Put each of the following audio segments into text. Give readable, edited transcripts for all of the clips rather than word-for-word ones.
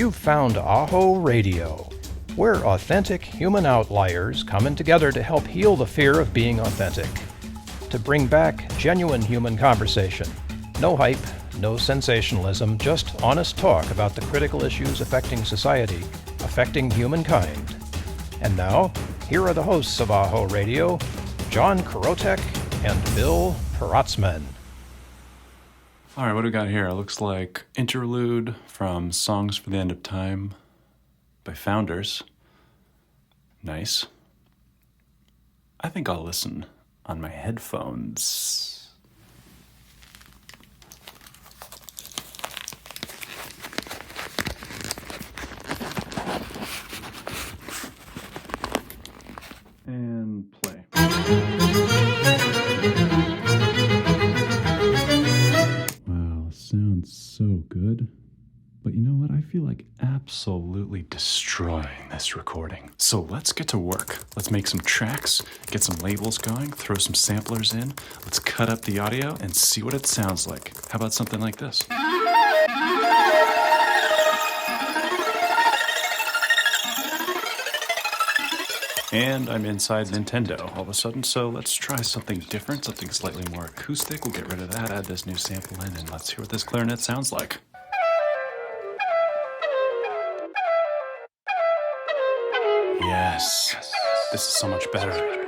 You've found AHO Radio. We're authentic human outliers coming together to help heal the fear of being authentic. To bring back genuine human conversation. No hype, no sensationalism, just honest talk about the critical issues affecting society, affecting humankind. And now, here are the hosts of AHO Radio, John Korotek and Bill Protzmann. All right, what do we got here? It looks like Interlude from Songs for the End of Time by Founders. Nice. I think I'll listen on my headphones. And play. Wow, sounds so good. But you know what? I feel like absolutely destroying this recording. So let's get to work. Let's make some tracks, get some labels going, throw some samplers in. Let's cut up the audio and see what it sounds like. How about something like this? And I'm inside Nintendo all of a sudden, so let's try something different, something slightly more acoustic. We'll get rid of that, add this new sample in, and let's hear what this clarinet sounds like. Yes, this is so much better.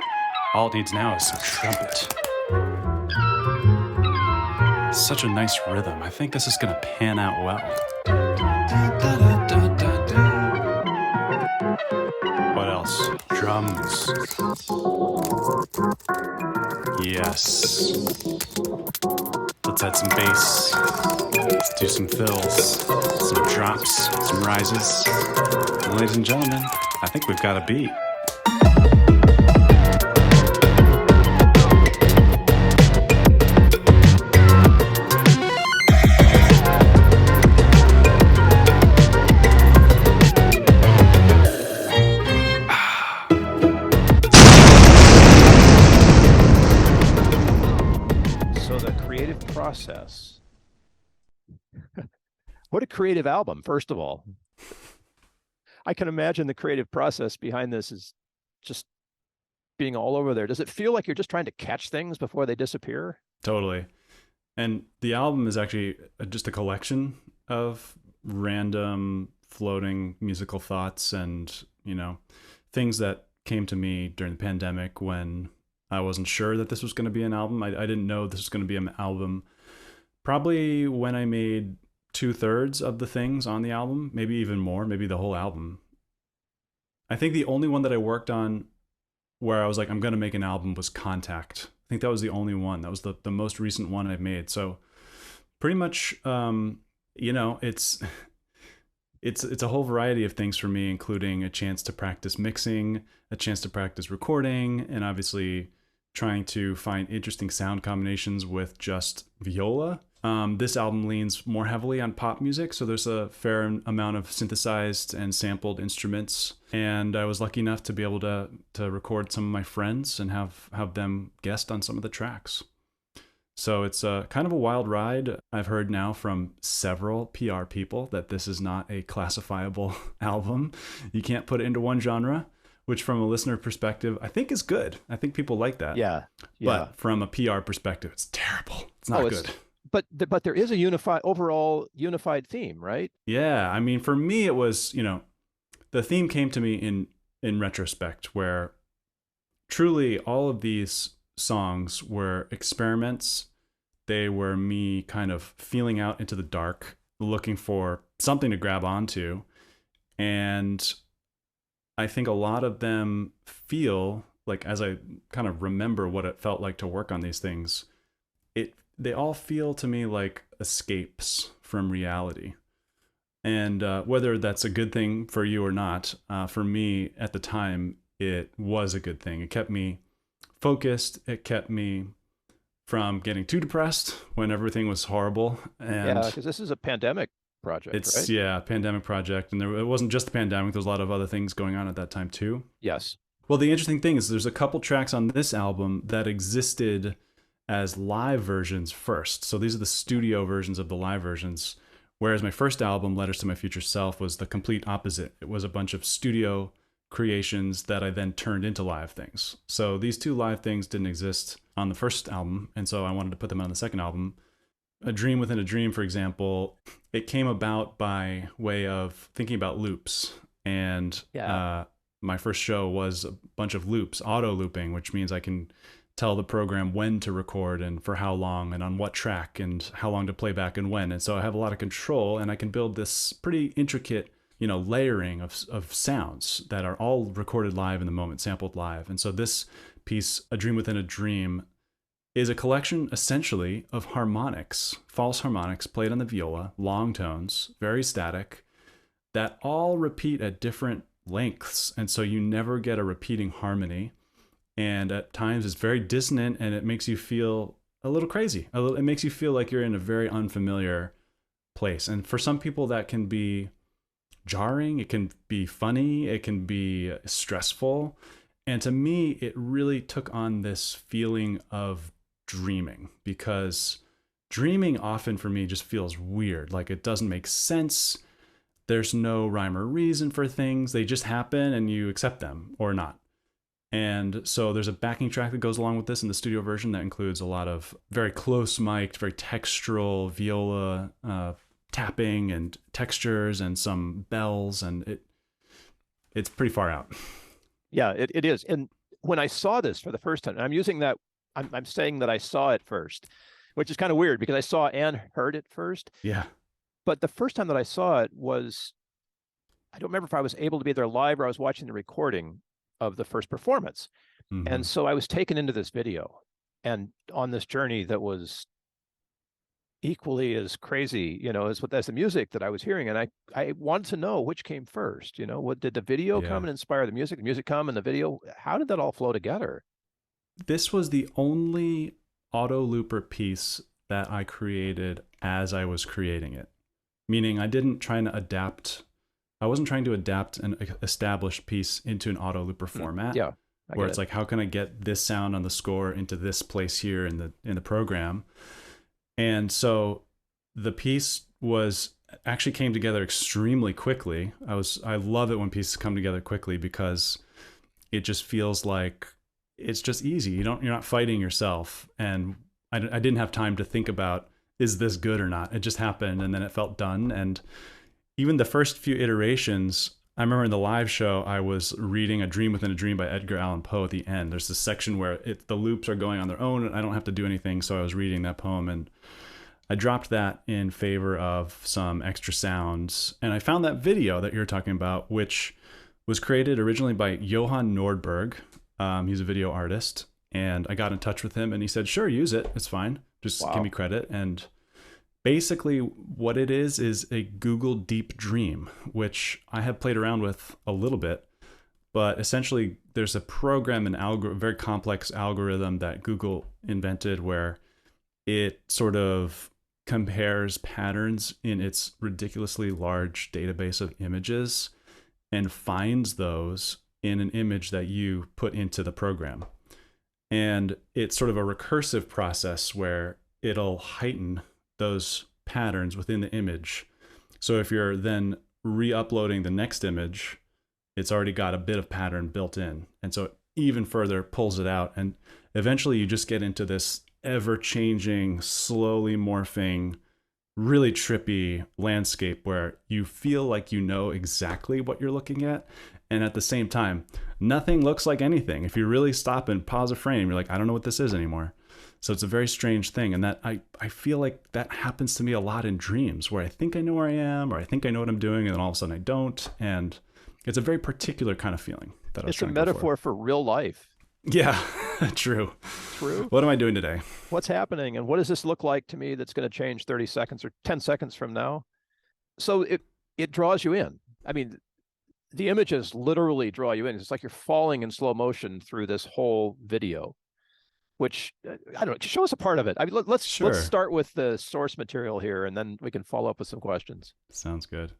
All it needs now is some trumpet. Such a nice rhythm. I think this is gonna pan out well. What else? Drums. Yes. Let's add some bass. Let's do some fills, some drops, some rises. Ladies and gentlemen, I think we've got a beat. Process. What a creative album, first of all. I can imagine the creative process behind this is just being all over there. Does it feel like you're just trying to catch things before they disappear? Totally. And the album is actually just a collection of random floating musical thoughts and, things that came to me during the pandemic when I wasn't sure that this was going to be an album. I didn't know this was going to be an album. Probably when I made 2/3 of the things on the album, maybe even more, maybe the whole album. I think the only one that I worked on where I was like, I'm going to make an album was Contact. I think that was the only one. That was the most recent one I've made. So pretty much, it's a whole variety of things for me, including a chance to practice mixing, a chance to practice recording, and obviously trying to find interesting sound combinations with just viola. This album leans more heavily on pop music, so there's a fair amount of synthesized and sampled instruments. And I was lucky enough to be able to record some of my friends and have them guest on some of the tracks. So it's kind of a wild ride. I've heard now from several PR people that this is not a classifiable album. You can't put it into one genre, which from a listener perspective, I think is good. I think people like that. Yeah. But from a PR perspective, it's terrible. It's not good. But there is a overall unified theme, right? Yeah. I mean, for me, it was, the theme came to me in retrospect, where truly all of these songs were experiments. They were me kind of feeling out into the dark, looking for something to grab onto. And I think a lot of them feel like, as I kind of remember what it felt like to work on these things, they all feel to me like escapes from reality. And whether that's a good thing for you or not, for me at the time, it was a good thing. It kept me focused. It kept me from getting too depressed when everything was horrible. And yeah, because this is a pandemic project, right? Yeah, pandemic project. And it wasn't just the pandemic. There was a lot of other things going on at that time too. Yes. Well, the interesting thing is there's a couple tracks on this album that existed as live versions first. So these are the studio versions of the live versions, Whereas my first album, Letters to My Future Self, was the complete opposite. It was a bunch of studio creations that I then turned into live things. So these two live things didn't exist on the first album, and so I wanted to put them on the second album. A Dream Within a Dream, for example, it came about by way of thinking about loops. And my first show was a bunch of loops, auto looping, which means I can tell the program when to record and for how long and on what track and how long to play back and when. And so I have a lot of control, and I can build this pretty intricate, layering of sounds that are all recorded live in the moment, sampled live. And so this piece, A Dream Within a Dream, is a collection essentially of harmonics, false harmonics played on the viola, long tones, very static, that all repeat at different lengths. And so you never get a repeating harmony. And at times it's very dissonant, and it makes you feel a little crazy. It makes you feel like you're in a very unfamiliar place. And for some people that can be jarring, it can be funny, it can be stressful. And to me, it really took on this feeling of dreaming, because dreaming often for me just feels weird. Like it doesn't make sense. There's no rhyme or reason for things. They just happen and you accept them or not. And so there's a backing track that goes along with this in the studio version that includes a lot of very close mic'd, very textural viola tapping and textures and some bells, and it's pretty far out. Yeah, it is. And when I saw this for the first time, I'm using that, I'm saying that I saw it first, which is kind of weird because I saw and heard it first. Yeah. But the first time that I saw it was, I don't remember if I was able to be there live or I was watching the recording of the first performance. Mm-hmm. And so I was taken into this video and on this journey that was equally as crazy, as the music that I was hearing. And I wanted to know which came first. What did the video come and inspire the music come and the video? How did that all flow together? This was the only auto looper piece that I created as I was creating it. Meaning I wasn't trying to adapt an established piece into an auto looper format. Yeah. Where it's like, how can I get this sound on the score into this place here in the program? And so the piece actually came together extremely quickly. I love it when pieces come together quickly because it just feels like it's just easy. You're not fighting yourself. And I didn't have time to think about, is this good or not? It just happened, and then it felt done. And even the first few iterations, I remember in the live show, I was reading A Dream Within a Dream by Edgar Allan Poe at the end. There's this section where the loops are going on their own and I don't have to do anything. So I was reading that poem and I dropped that in favor of some extra sounds. And I found that video that you're talking about, which was created originally by Johan Nordberg. He's a video artist. And I got in touch with him and he said, sure, use it. It's fine. Just give me credit. And basically what it is a Google Deep Dream, which I have played around with a little bit, but essentially there's a program, very complex algorithm that Google invented where it sort of compares patterns in its ridiculously large database of images and finds those in an image that you put into the program. And it's sort of a recursive process where it'll heighten those patterns within the image. So if you're then re-uploading the next image, it's already got a bit of pattern built in. And so it even further pulls it out. And eventually you just get into this ever-changing, slowly morphing, really trippy landscape where you feel like you know exactly what you're looking at. And at the same time, nothing looks like anything. If you really stop and pause a frame, you're like, I don't know what this is anymore. So it's a very strange thing. And that I feel like that happens to me a lot in dreams where I think I know where I am, or I think I know what I'm doing, and then all of a sudden I don't. And it's a very particular kind of feeling that I was trying to go for. It's a metaphor for real life. Yeah, true. What am I doing today? What's happening? And what does this look like to me that's going to change 30 seconds or 10 seconds from now? So it draws you in. I mean, the images literally draw you in. It's like you're falling in slow motion through this whole video, which I don't know. Show us a part of it. I mean, let's start with the source material here, and then we can follow up with some questions. Sounds good.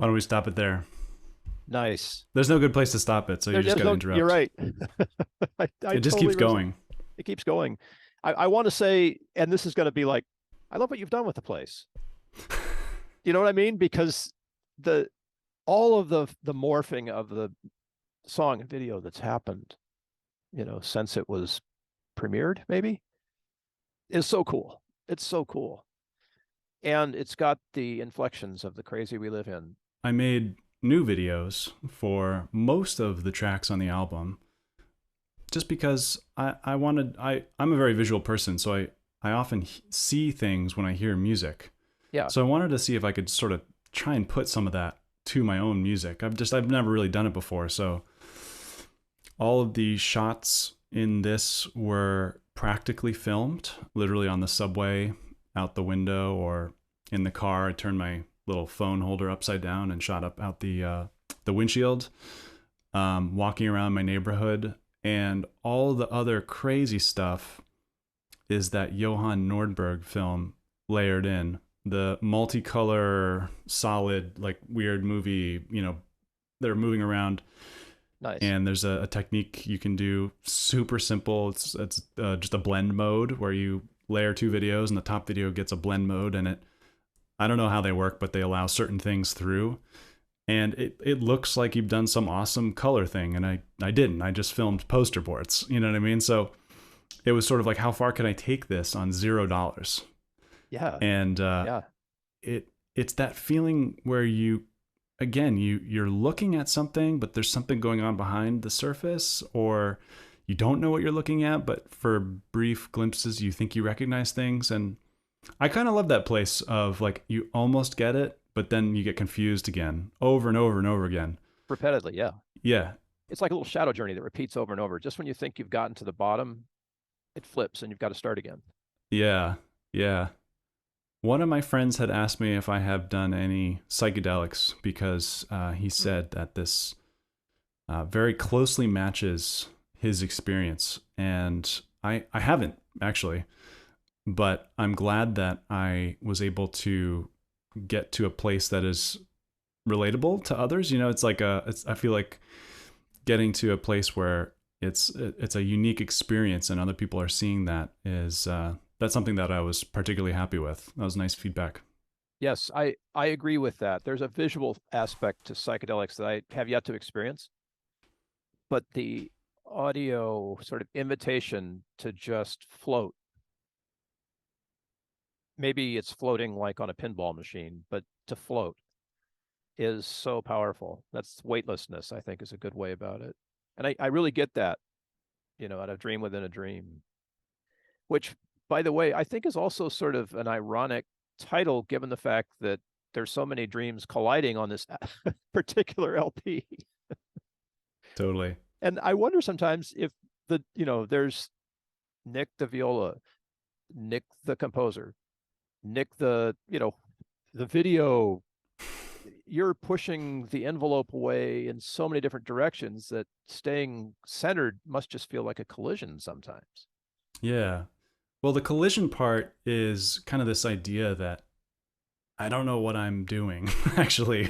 don't we stop it there? Nice. There's no good place to stop it, so you just got to interrupt. You're right. It just keeps going. It keeps going. I want to say, and this is going to be like, I love what you've done with the place. You know what I mean? Because all of the morphing of the song and video that's happened, since it was premiered, maybe, is so cool. It's so cool. And it's got the inflections of the crazy we live in. I made new videos for most of the tracks on the album just because I'm a very visual person, so I often see things when I hear music. Yeah. So I wanted to see if I could sort of try and put some of that to my own music. I've never really done it before, so all of the shots in this were practically filmed, literally on the subway, out the window, or in the car. I turned my little phone holder upside down and shot up out the windshield, walking around my neighborhood. And all the other crazy stuff is that Johan Nordberg film layered in. The multicolor, solid, like weird movie, they're moving around. Nice. And there's a technique you can do, super simple. It's just a blend mode where you layer two videos and the top video gets a blend mode, and I don't know how they work, but they allow certain things through. And it looks like you've done some awesome color thing, and I didn't. I just filmed poster boards, you know what I mean? So it was sort of like, how far can I take this on $0? Yeah. And it's that feeling where you're looking at something, but there's something going on behind the surface, or you don't know what you're looking at, but for brief glimpses, you think you recognize things. And I kind of love that place of like, you almost get it, but then you get confused again, over and over and over again. Repeatedly, yeah. Yeah. It's like a little shadow journey that repeats over and over. Just when you think you've gotten to the bottom, it flips and you've got to start again. Yeah. Yeah. One of my friends had asked me if I have done any psychedelics because he said that this very closely matches his experience. And I haven't, actually. But I'm glad that I was able to get to a place that is relatable to others. It's like I feel like getting to a place where it's a unique experience and other people are seeing that is that's something that I was particularly happy with. That was nice feedback. Yes, I agree with that. There's a visual aspect to psychedelics that I have yet to experience, but the audio sort of invitation to just float. Maybe it's floating like on a pinball machine, but to float is so powerful. That's weightlessness, I think, is a good way about it. And I really get that, out of Dream Within a Dream, which, by the way, I think is also sort of an ironic title, given the fact that there's so many dreams colliding on this particular LP. Totally. And I wonder sometimes if there's Nick the viola, Nick the composer, Nick the video, you're pushing the envelope away in so many different directions that staying centered must just feel like a collision sometimes. Yeah. Well, the collision part is kind of this idea that I don't know what I'm doing, actually.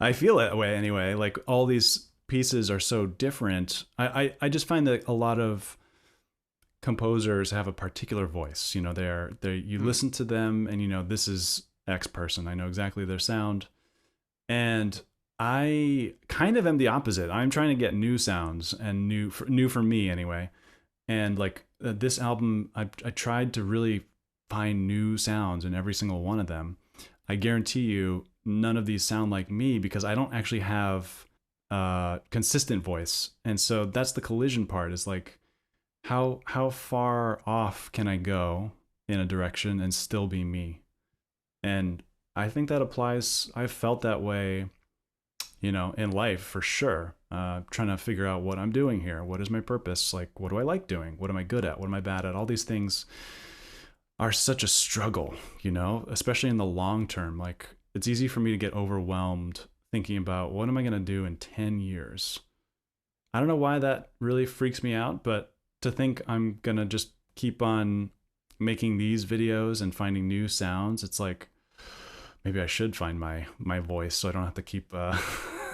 I feel that way anyway. Like, all these pieces are so different. I just find that a lot of composers have a particular voice. You listen to them and this is X person. I know exactly their sound. And I kind of am the opposite. I'm trying to get new sounds and new for me anyway. And like this album, I tried to really find new sounds in every single one of them. I guarantee you none of these sound like me because I don't actually have a consistent voice. And so that's the collision part, is like, how far off can I go in a direction and still be me? And I think that applies. I've felt that way, in life for sure. Trying to figure out what I'm doing here. What is my purpose? Like, what do I like doing? What am I good at? What am I bad at? All these things are such a struggle, especially in the long term. Like, it's easy for me to get overwhelmed thinking about what am I going to do in 10 years? I don't know why that really freaks me out, but to think I'm going to just keep on making these videos and finding new sounds, it's like, maybe I should find my voice so I don't have to keep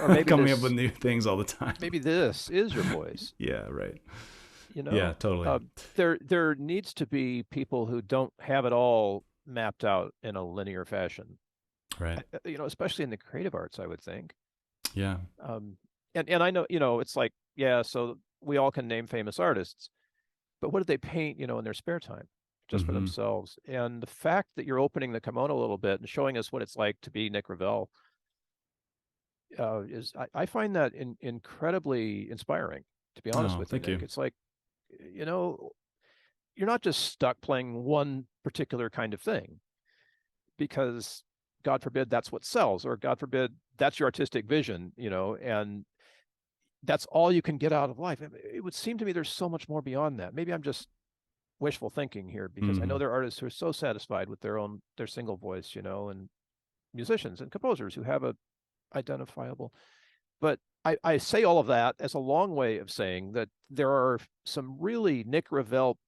Or maybe coming up with new things all the time. Maybe this is your voice. Yeah, right. You know? Yeah, totally. There needs to be people who don't have it all mapped out in a linear fashion. Right. You know, especially in the creative arts, I would think. Yeah. And I know, you know, it's like, yeah, so we all can name famous artists, but what did they paint, you know, in their spare time just for themselves? And the fact that you're opening the kimono a little bit and showing us what it's like to be Nick Revel I find that incredibly inspiring, to be honest with you, Nick. It's like, you know, you're not just stuck playing one particular kind of thing because God forbid that's what sells, or God forbid that's your artistic vision, you know, and that's all you can get out of life. It would seem to me there's so much more beyond that. Maybe I'm just wishful thinking here, because I know there are artists who are so satisfied with their single voice, you know, and musicians and composers who have a identifiable. But I say all of that as a long way of saying that there are some really Nick Revel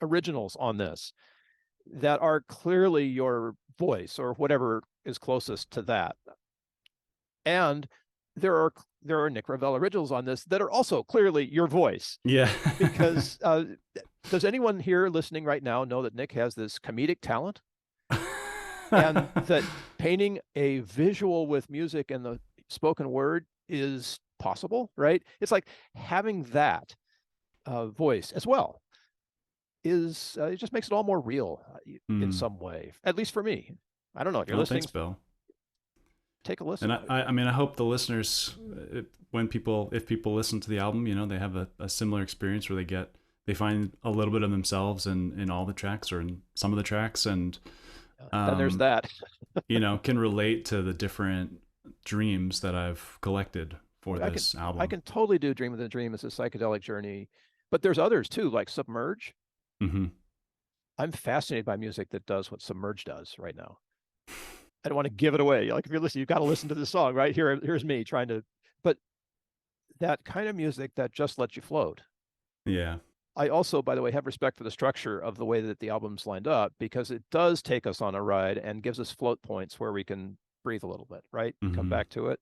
originals on this that are clearly your voice, or whatever is closest to that. And there are Nick Revel originals on this that are also clearly your voice. Yeah. Because does anyone here listening right now know that Nick has this comedic talent? And that painting a visual with music and the spoken word is possible, right? It's like having that voice as well is it just makes it all more real in some way, at least for me. I don't know if you're listening. Thanks, Bill. Take a listen. And I mean, I hope the listeners, if people listen to the album, you know, they have a similar experience where they find a little bit of themselves in all the tracks, or in some of the tracks, and then there's that. You know, can relate to the different dreams that I've collected for this album. I can totally do Dream of the Dream as a psychedelic journey, but there's others too, like Submerge. I'm fascinated by music that does what Submerge does right now. I don't want to give it away. Like, if you're listening, you've got to listen to the song, right? Here's me trying to, but that kind of music that just lets you float. Yeah. I also, by the way, have respect for the structure of the way that the album's lined up, because it does take us on a ride and gives us float points where we can breathe a little bit, right? Come back to it.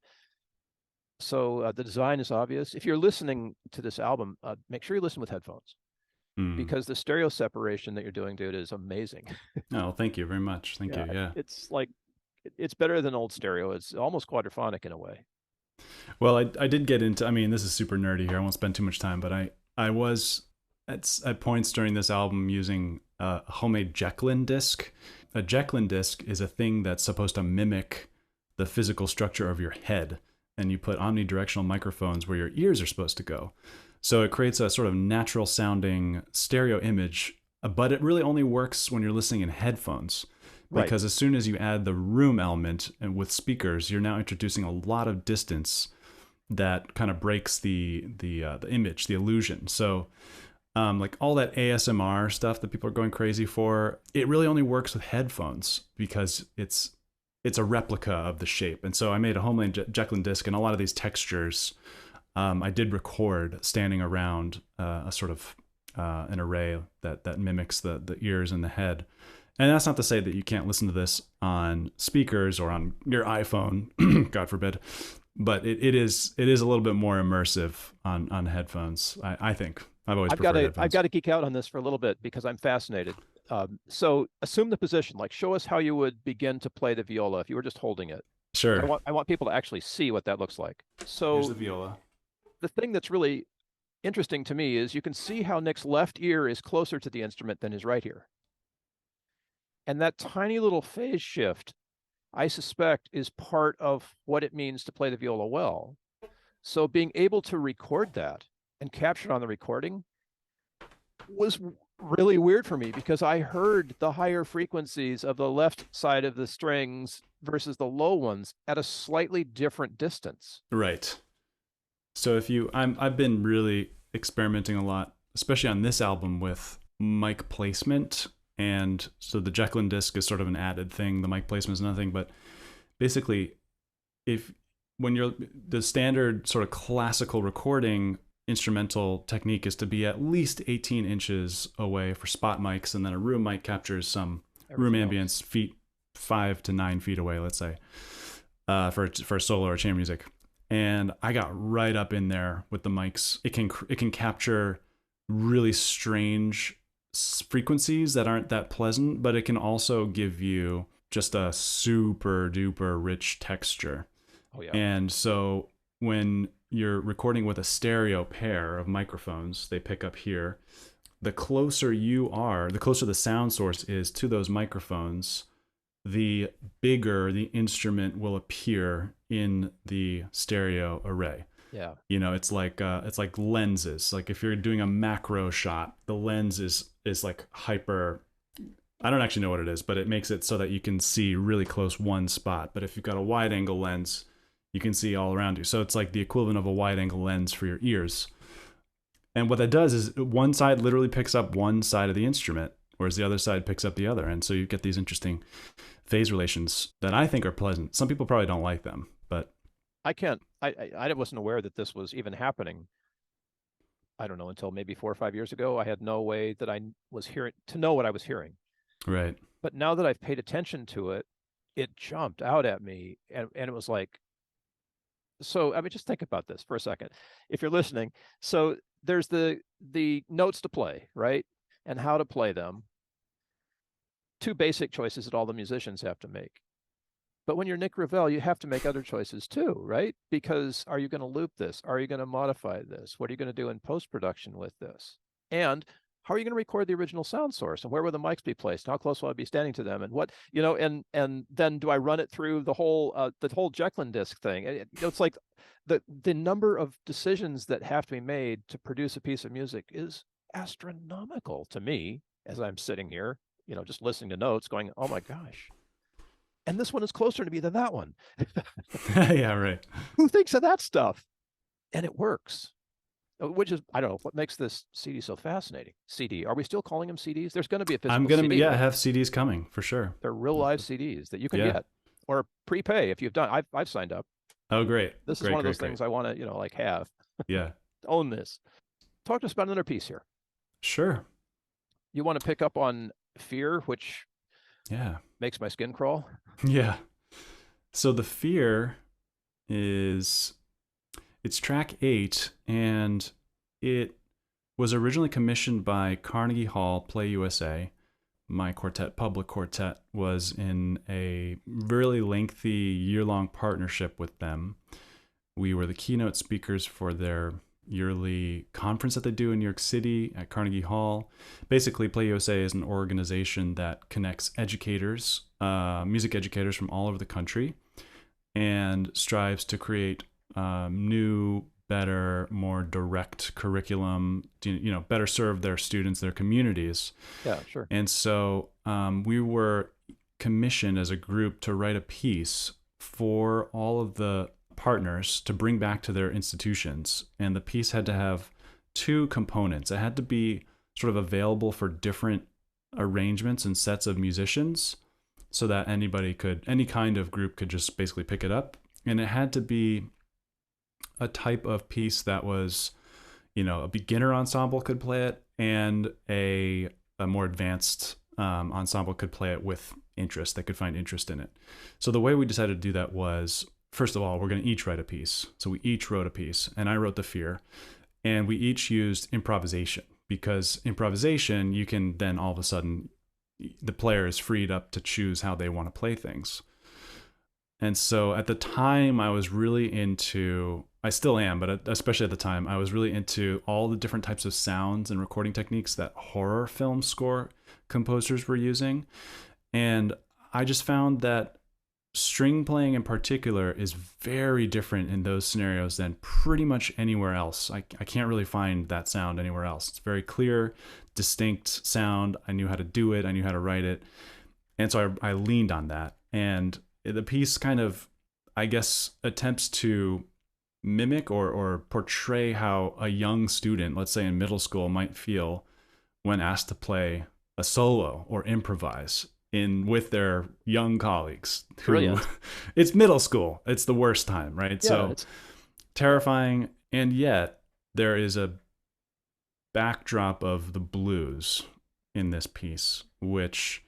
So the design is obvious. If you're listening to this album, make sure you listen with headphones, because the stereo separation that you're doing, dude, is amazing. Oh, thank you very much. Thank you. Yeah. It's like, it's better than old stereo. It's almost quadraphonic in a way. Well, I did get into, I mean, this is super nerdy here. I won't spend too much time, but I was at points during this album using a homemade Jecklin disc. A Jecklin disc is a thing that's supposed to mimic the physical structure of your head, and you put omnidirectional microphones where your ears are supposed to go. So it creates a sort of natural sounding stereo image, but it really only works when you're listening in headphones. Because as soon as you add the room element and with speakers, you're now introducing a lot of distance that kind of breaks the image, the illusion. So like all that ASMR stuff that people are going crazy for, it really only works with headphones because it's a replica of the shape. And so I made a homemade Jecklin disc, and a lot of these textures I did record standing around a sort of an array that mimics the ears and the head. And that's not to say that you can't listen to this on speakers or on your iPhone, God forbid, but it is a little bit more immersive on headphones. I think I've preferred headphones. I've got to geek out on this for a little bit because I'm fascinated. So assume the position, like show us how you would begin to play the viola if you were just holding it. Sure. I want people to actually see what that looks like. So here's the viola. The thing that's really interesting to me is you can see how Nick's left ear is closer to the instrument than his right ear. And that tiny little phase shift, I suspect, is part of what it means to play the viola well. So being able to record that and capture it on the recording was really weird for me, because I heard the higher frequencies of the left side of the strings versus the low ones at a slightly different distance. Right. So I've been really experimenting a lot, especially on this album, with mic placement. And so the Jecklin disc is sort of an added thing. The mic placement is nothing, but basically the standard sort of classical recording instrumental technique is to be at least 18 inches away for spot mics, and then a room mic captures some room ambience, feet 5 to 9 feet away, let's say, for solo or chamber music. And I got right up in there with the mics. It can capture really strange frequencies that aren't that pleasant, but it can also give you just a super duper rich texture. Oh yeah. And so when you're recording with a stereo pair of microphones, they pick up here. The closer you are, the closer the sound source is to those microphones, the bigger the instrument will appear in the stereo array. Yeah. You know, it's like lenses. Like if you're doing a macro shot, the lens is like hyper. I don't actually know what it is, but it makes it so that you can see really close one spot. But if you've got a wide angle lens, you can see all around you. So it's like the equivalent of a wide angle lens for your ears. And what that does is one side literally picks up one side of the instrument, whereas the other side picks up the other. And so you get these interesting phase relations that I think are pleasant. Some people probably don't like them, but I wasn't aware that this was even happening. I don't know, until maybe 4 or 5 years ago. I had no way that I was hearing to know what I was hearing. right. But now that I've paid attention to it, it jumped out at me, and it was like, so I mean, just think about this for a second. If you're listening, so there's the notes to play, right? And how to play them. Two basic choices that all the musicians have to make. But when you're Nick Revel, you have to make other choices too, right? Because are you going to loop this? Are you going to modify this? What are you going to do in post-production with this? And how are you going to record the original sound source? And where will the mics be placed? How close will I be standing to them? And what, you know, and then do I run it through the whole Jekyll disc thing? You know, it's like the number of decisions that have to be made to produce a piece of music is astronomical to me as I'm sitting here, you know, just listening to notes going, oh my gosh. And this one is closer to me than that one. Yeah, right. Who thinks of that stuff? And it works, which is, I don't know, what makes this CD so fascinating. CD, are we still calling them CDs? There's going to be a physical CD. Yeah, have CDs coming for sure. They're real live CDs that you can get or prepay if you've done. I've signed up. Oh, great. This is one of those things I want to, you know, like have. Yeah. Own this. Talk to us about another piece here. Sure. You want to pick up on Fear, which makes my skin crawl. Yeah. So the Fear it's track 8, and it was originally commissioned by Carnegie Hall Play USA. My quartet, Public Quartet, was in a really lengthy year-long partnership with them. We were the keynote speakers for their yearly conference that they do in New York City at Carnegie Hall. Basically, Play USA is an organization that connects educators, music educators from all over the country, and strives to create new, better, more direct curriculum to, you know, better serve their students, their communities. Yeah, sure. And so we were commissioned as a group to write a piece for all of the partners to bring back to their institutions. And the piece had to have 2 components. It had to be sort of available for different arrangements and sets of musicians so that any kind of group could just basically pick it up. And it had to be a type of piece that was, you know, a beginner ensemble could play it, and a more advanced ensemble could play it with interest. They could find interest in it. So the way we decided to do that was, first of all, we're going to each write a piece. So we each wrote a piece, and I wrote the Fear, and we each used improvisation, because improvisation, you can then all of a sudden, the player is freed up to choose how they want to play things. And so at the time, I was really into, I still am, but especially at the time, I was really into all the different types of sounds and recording techniques that horror film score composers were using. And I just found that string playing in particular is very different in those scenarios than pretty much anywhere else. I can't really find that sound anywhere else. It's very clear, distinct sound. I knew how to do it. I knew how to write it. And so I leaned on that. And the piece kind of, I guess, attempts to mimic or portray how a young student, let's say in middle school, might feel when asked to play a solo or improvise with their young colleagues. It's middle school. It's the worst time, right? Yeah, so it's terrifying. And yet there is a backdrop of the blues in this piece, which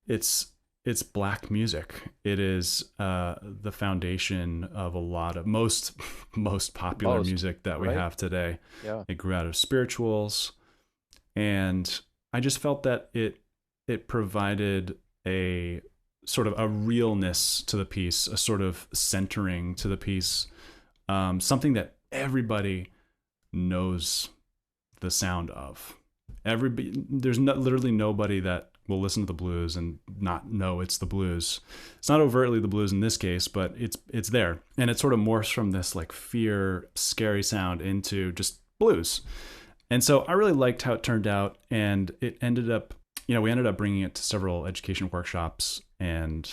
it's it's black music. It is the foundation of a lot of most popular music that we have today. Yeah. It grew out of spirituals, and I just felt that it provided a sort of a realness to the piece, a sort of centering to the piece, something that everybody knows the sound of. There's literally nobody that will listen to the blues and not know it's the blues. It's not overtly the blues in this case, but it's there. And it sort of morphs from this like fear, scary sound into just blues. And so I really liked how it turned out, and it ended up, we ended up bringing it to several education workshops. And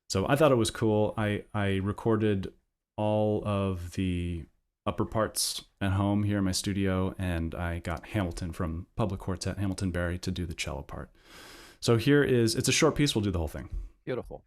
so I thought it was cool. I recorded all of the upper parts at home here in my studio, and I got Hamilton from Public Quartet, Hamilton Barry, to do the cello part. So it's a short piece. We'll do the whole thing. Beautiful.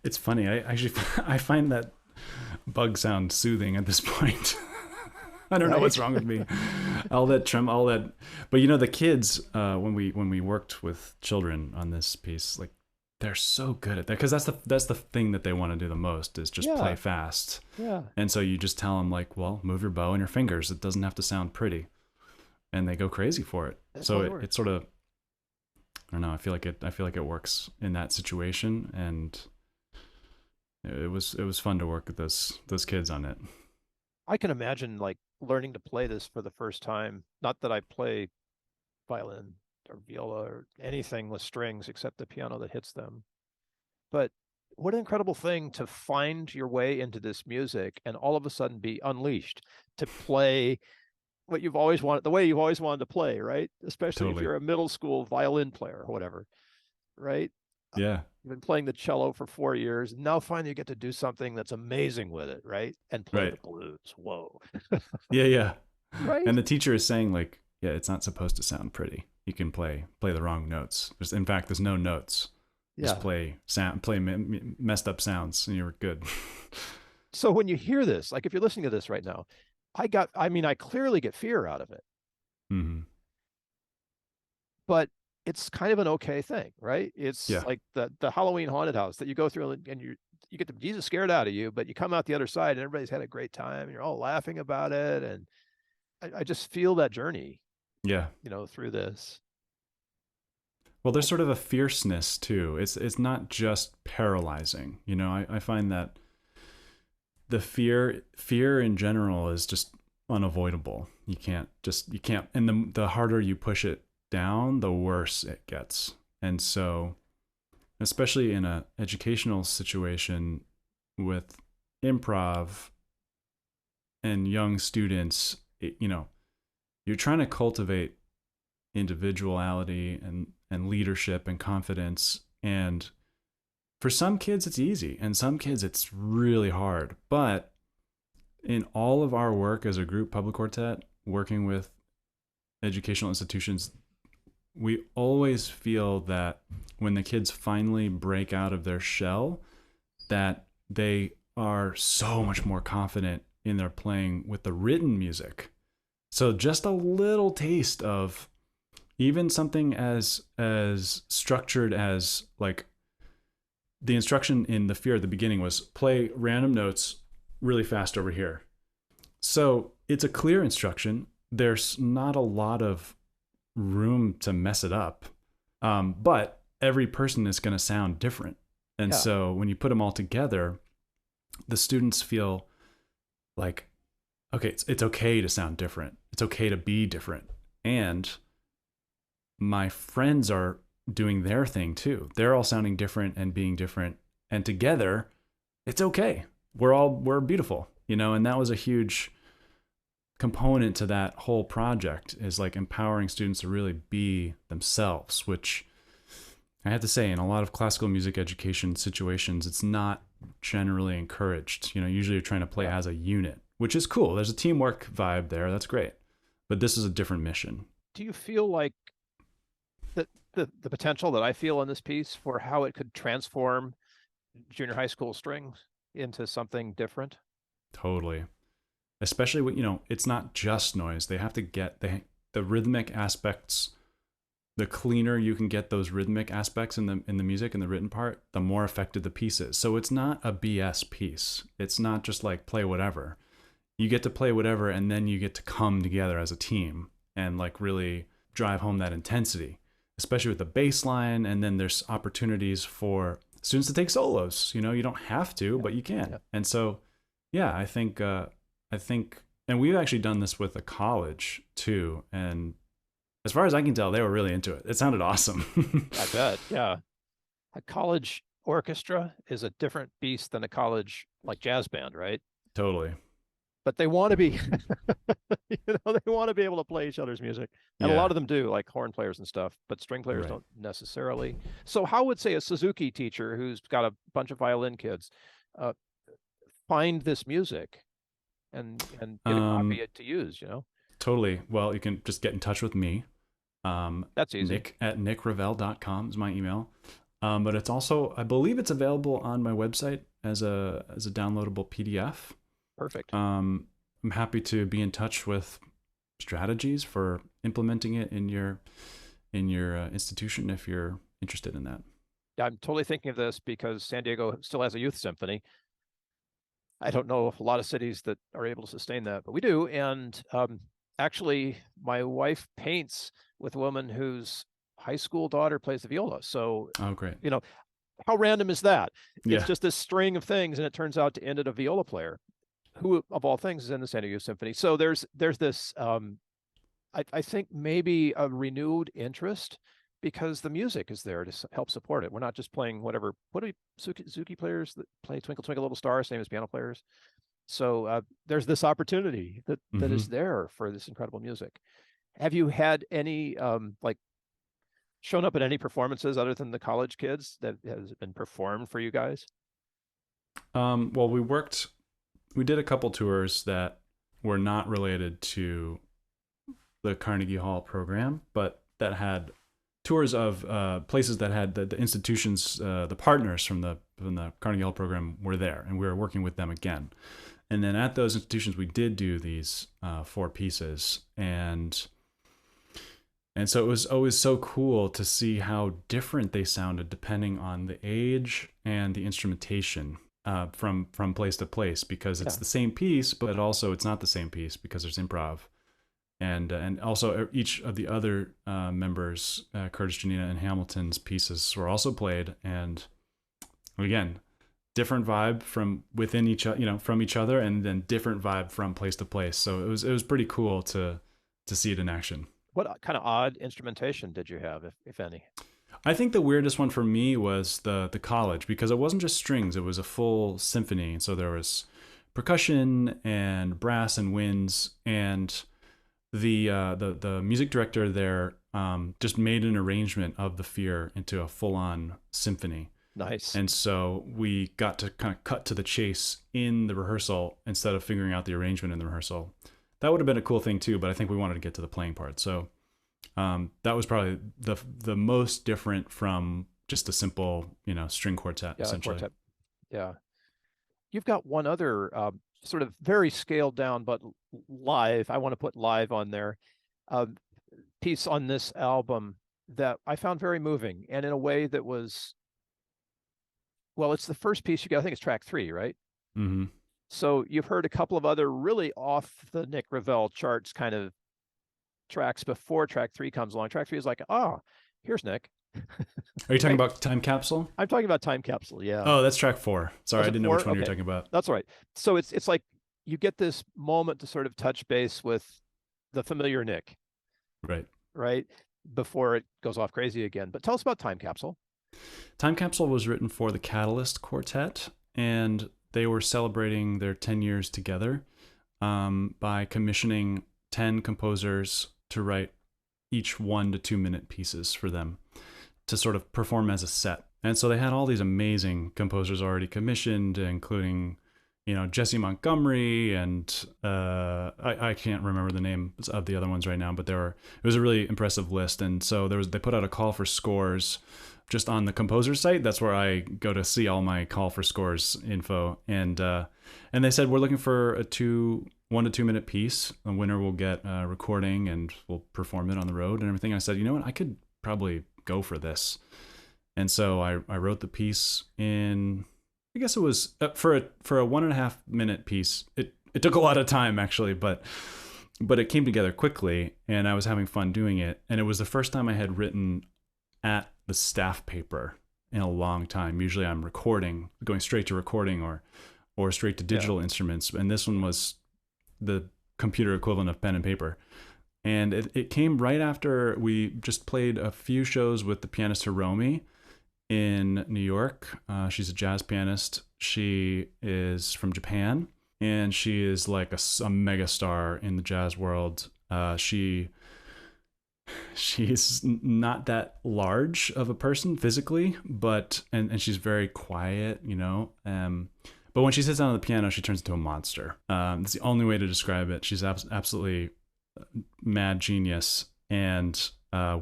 It's funny. I find that bug sound soothing at this point. I don't know what's wrong with me. All that trim, all that. But the kids, when we worked with children on this piece, like they're so good at that, because that's the thing that they want to do the most is just play fast. Yeah. And so you just tell them like, well, move your bow and your fingers. It doesn't have to sound pretty, and they go crazy for it. So it sort of, I don't know. I feel like it works in that situation, and it was fun to work with those kids on it. I can imagine like learning to play this for the first time. Not that I play violin or viola or anything with strings except the piano that hits them. But what an incredible thing to find your way into this music and all of a sudden be unleashed to play what you've always wanted, the way you've always wanted to play, right? Especially if you're a middle school violin player or whatever, right? Yeah. You've been playing the cello for 4 years. Now finally you get to do something that's amazing with it, right? And play the blues. Whoa. Yeah. Right. And the teacher is saying like, yeah, it's not supposed to sound pretty. You can play the wrong notes. In fact, there's no notes. Just play messed up sounds, and you're good. So when you hear this, like if you're listening to this right now, I clearly get fear out of it. Mm-hmm. But it's kind of an okay thing, right? It's like the Halloween haunted house that you go through and you get the Jesus scared out of you, but you come out the other side and everybody's had a great time and you're all laughing about it. And I just feel that journey. Yeah. Through this. Well, there's sort of a fierceness too. It's not just paralyzing. I find that the fear in general is just unavoidable. You can't, and the harder you push it down, the worse it gets. And so, especially in a educational situation with improv and young students, you're trying to cultivate individuality and leadership and confidence. And for some kids, it's easy. And some kids, it's really hard. But in all of our work as a group public quartet, working with educational institutions, we always feel that when the kids finally break out of their shell, that they are so much more confident in their playing with the written music. So just a little taste of even something as structured as like the instruction in The Fear at the beginning was play random notes really fast over here. So it's a clear instruction. There's not a lot of room to mess it up. But every person is going to sound different. And so when you put them all together, the students feel like, okay, it's okay to sound different. It's okay to be different. And my friends are doing their thing too. They're all sounding different and being different. And together, it's okay. We're beautiful, and that was a huge component to that whole project, is like empowering students to really be themselves, which I have to say in a lot of classical music education situations, it's not generally encouraged. Usually you're trying to play as a unit, which is cool. There's a teamwork vibe there. That's great. But this is a different mission. Do you feel like the potential that I feel in this piece for how it could transform junior high school strings into something different? Totally. Especially when, it's not just noise. They have to get the rhythmic aspects. The cleaner you can get those rhythmic aspects in the music and the written part, the more effective the piece is. So it's not a BS piece. It's not just like play whatever. You get to play whatever, and then you get to come together as a team and like really drive home that intensity, especially with the bass line. And then there's opportunities for students to take solos. You don't have to, but you can. Yeah. And so, I think, and we've actually done this with a college too. And as far as I can tell, they were really into it. It sounded awesome. I bet. Yeah. A college orchestra is a different beast than a college like jazz band, right? Totally. But they want to be, they want to be able to play each other's music. And a lot of them do, like horn players and stuff, but string players don't necessarily. So how would, say, a Suzuki teacher who's got a bunch of violin kids find this music and get a copy to use, Totally. Well, you can just get in touch with me. That's easy. Nick@nickrevel.com is my email. But it's also, I believe it's available on my website as a downloadable PDF. Perfect. I'm happy to be in touch with strategies for implementing it in your institution if you're interested in that. I'm totally thinking of this because San Diego still has a youth symphony. I don't know a lot of cities that are able to sustain that, but we do. And actually, my wife paints with a woman whose high school daughter plays the viola. So, Oh, great. How random is that? Yeah. It's just this string of things, and it turns out to end at a viola player, who of all things is in the San Diego Symphony. So there's this, I think maybe a renewed interest because the music is there to help support it. We're not just playing whatever. What are Zuki players that play Twinkle Twinkle Little Star, same as piano players? So there's this opportunity that is there for this incredible music. Have you had any shown up at any performances other than the college kids that has been performed for you guys? Well, we did a couple tours that were not related to the Carnegie Hall program, but that had tours of places that had the institutions, the partners from the Carnegie Hall program were there, and we were working with them again. And then at those institutions, we did do these 4 pieces, and so it was always so cool to see how different they sounded depending on the age and the instrumentation from place to place, because it's the same piece, but also it's not the same piece because there's improv. And also each of the other members, Curtis, Janina, and Hamilton's pieces were also played, and again, different vibe from within each from each other, and then different vibe from place to place. So it was pretty cool to see it in action. What kind of odd instrumentation did you have, if any? I think the weirdest one for me was the college, because it wasn't just strings; it was a full symphony. So there was percussion and brass and winds, and the music director there just made an arrangement of The Fear into a full-on symphony. Nice. And so we got to kind of cut to the chase in the rehearsal instead of figuring out the arrangement in the rehearsal. That would have been a cool thing too, but I think we wanted to get to the playing part. So that was probably the most different from just a simple, string quartet, essentially. Quartet. Yeah. You've got one other sort of very scaled down, but live, I want to put live on there, piece on this album that I found very moving, and in a way that was, well, it's the first piece you got. I think it's track 3, right? Mm-hmm. So you've heard a couple of other really off the Nick Revel charts kind of tracks before track 3 comes along. Track 3 is like, here's Nick. Are you talking about Time Capsule? I'm talking about Time Capsule, yeah. Oh, that's track 4. Sorry, I didn't know which one you were talking about. That's all right. So it's like you get this moment to sort of touch base with the familiar Nick. Right? Before it goes off crazy again. But tell us about Time Capsule. Time Capsule was written for the Catalyst Quartet, and they were celebrating their 10 years together by commissioning 10 composers to write each 1 to 2 minute pieces for them to sort of perform as a set. And so they had all these amazing composers already commissioned, including, Jesse Montgomery, and I can't remember the names of the other ones right now, but it was a really impressive list. And so they put out a call for scores just on the composer site. That's where I go to see all my call for scores info. And they said, we're looking for a 1 to 2 minute piece. The winner will get a recording and we'll perform it on the road and everything. I said, you know what, I could probably go for this. And so I wrote the piece in, I guess it was for a 1.5 minute piece. It took a lot of time actually, but it came together quickly, and I was having fun doing it. And it was the first time I had written at the staff paper in a long time. Usually I'm going straight to recording or straight to digital instruments. And this one was the computer equivalent of pen and paper. And it came right after we just played a few shows with the pianist Hiromi in New York. She's a jazz pianist. She is from Japan, and she is like a mega star in the jazz world. She's not that large of a person physically, but and she's very quiet, but when she sits down on the piano, she turns into a monster. It's the only way to describe it. She's absolutely mad genius, and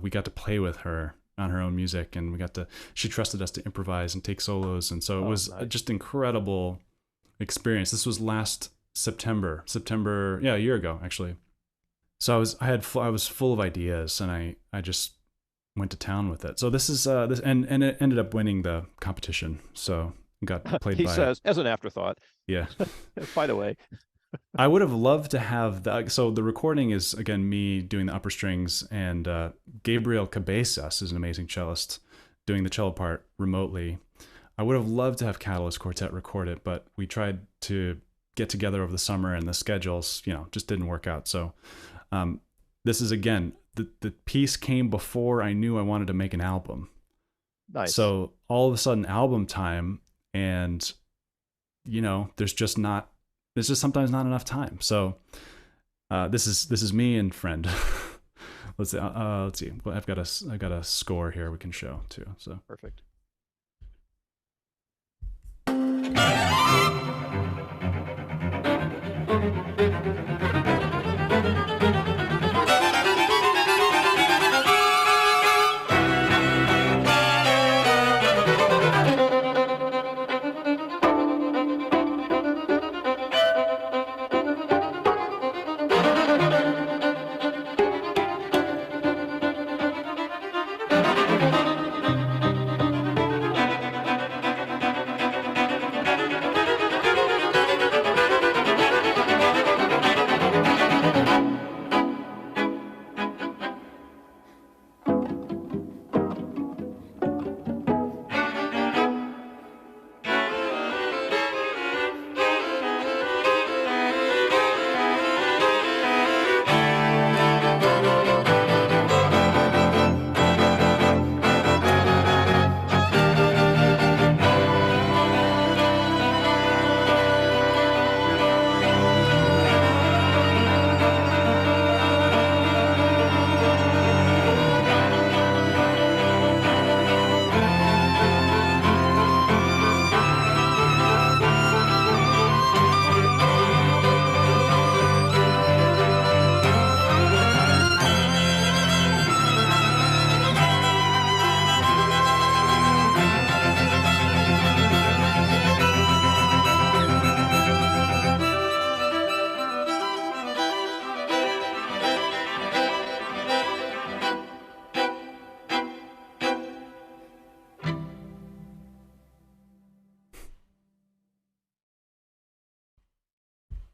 we got to play with her on her own music, and she trusted us to improvise and take solos, and so it was just incredible experience. This was last September, a year ago actually. So I was full of ideas, and I just went to town with it. So this is this, and it ended up winning the competition. So got played He by. says, as an afterthought. Yeah. By the way, I would have loved to have the. So the recording is again me doing the upper strings, and Gabriel Cabezas is an amazing cellist doing the cello part remotely. I would have loved to have Catalyst Quartet record it, but we tried to get together over the summer, and the schedules, just didn't work out. So this is again the piece came before I knew I wanted to make an album. nice. So all of a sudden album time, and there's just sometimes not enough time. So this is me and friend. let's see. Well, I've got a score here we can show too. So Perfect.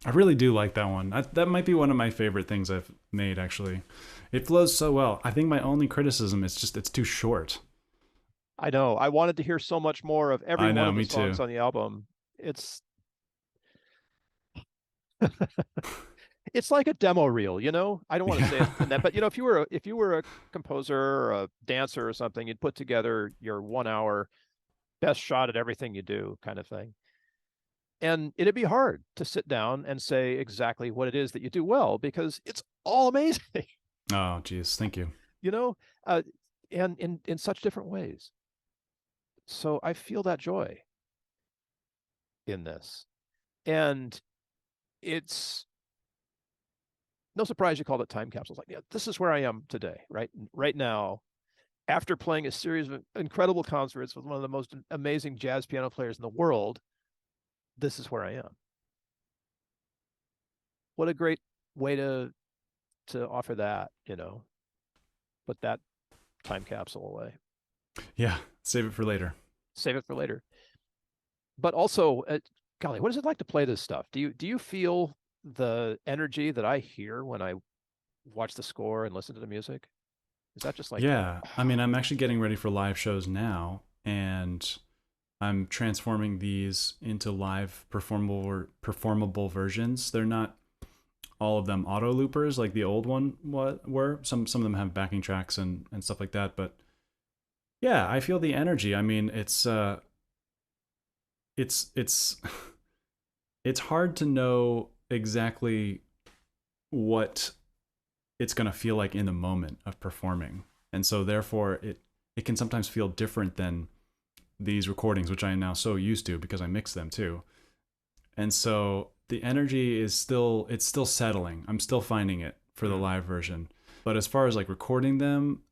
I really do like that one. That might be one of my favorite things I've made, actually. It flows so well. I think my only criticism is just it's too short. I know. I wanted to hear so much more of every one of the songs on the album. It's it's like a demo reel, I don't want to say it in that, but if you were a composer or a dancer or something, you'd put together your 1 hour best shot at everything you do kind of thing. And it'd be hard to sit down and say exactly what it is that you do well, because it's all amazing. Oh, geez. Thank you. And in such different ways. So I feel that joy in this. And it's no surprise you called it time capsules. Like, this is where I am today, right now, after playing a series of incredible concerts with one of the most amazing jazz piano players in the world. This is where I am. What a great way to offer that, put that time capsule away. Yeah, save it for later. Save it for later. But also, golly, what is it like to play this stuff? Do you feel the energy that I hear when I watch the score and listen to the music? Is that just like... Yeah, I mean, I'm actually getting ready for live shows now, and I'm transforming these into live performable versions. They're not all of them auto loopers like the old one were. Some of them have backing tracks and stuff like that. But yeah, I feel the energy. I mean, it's hard to know exactly what it's going to feel like in the moment of performing. And so therefore it can sometimes feel different than these recordings, which I am now so used to because I mix them too. And so the energy is still settling. I'm still finding it for the live version. But as far as like recording them,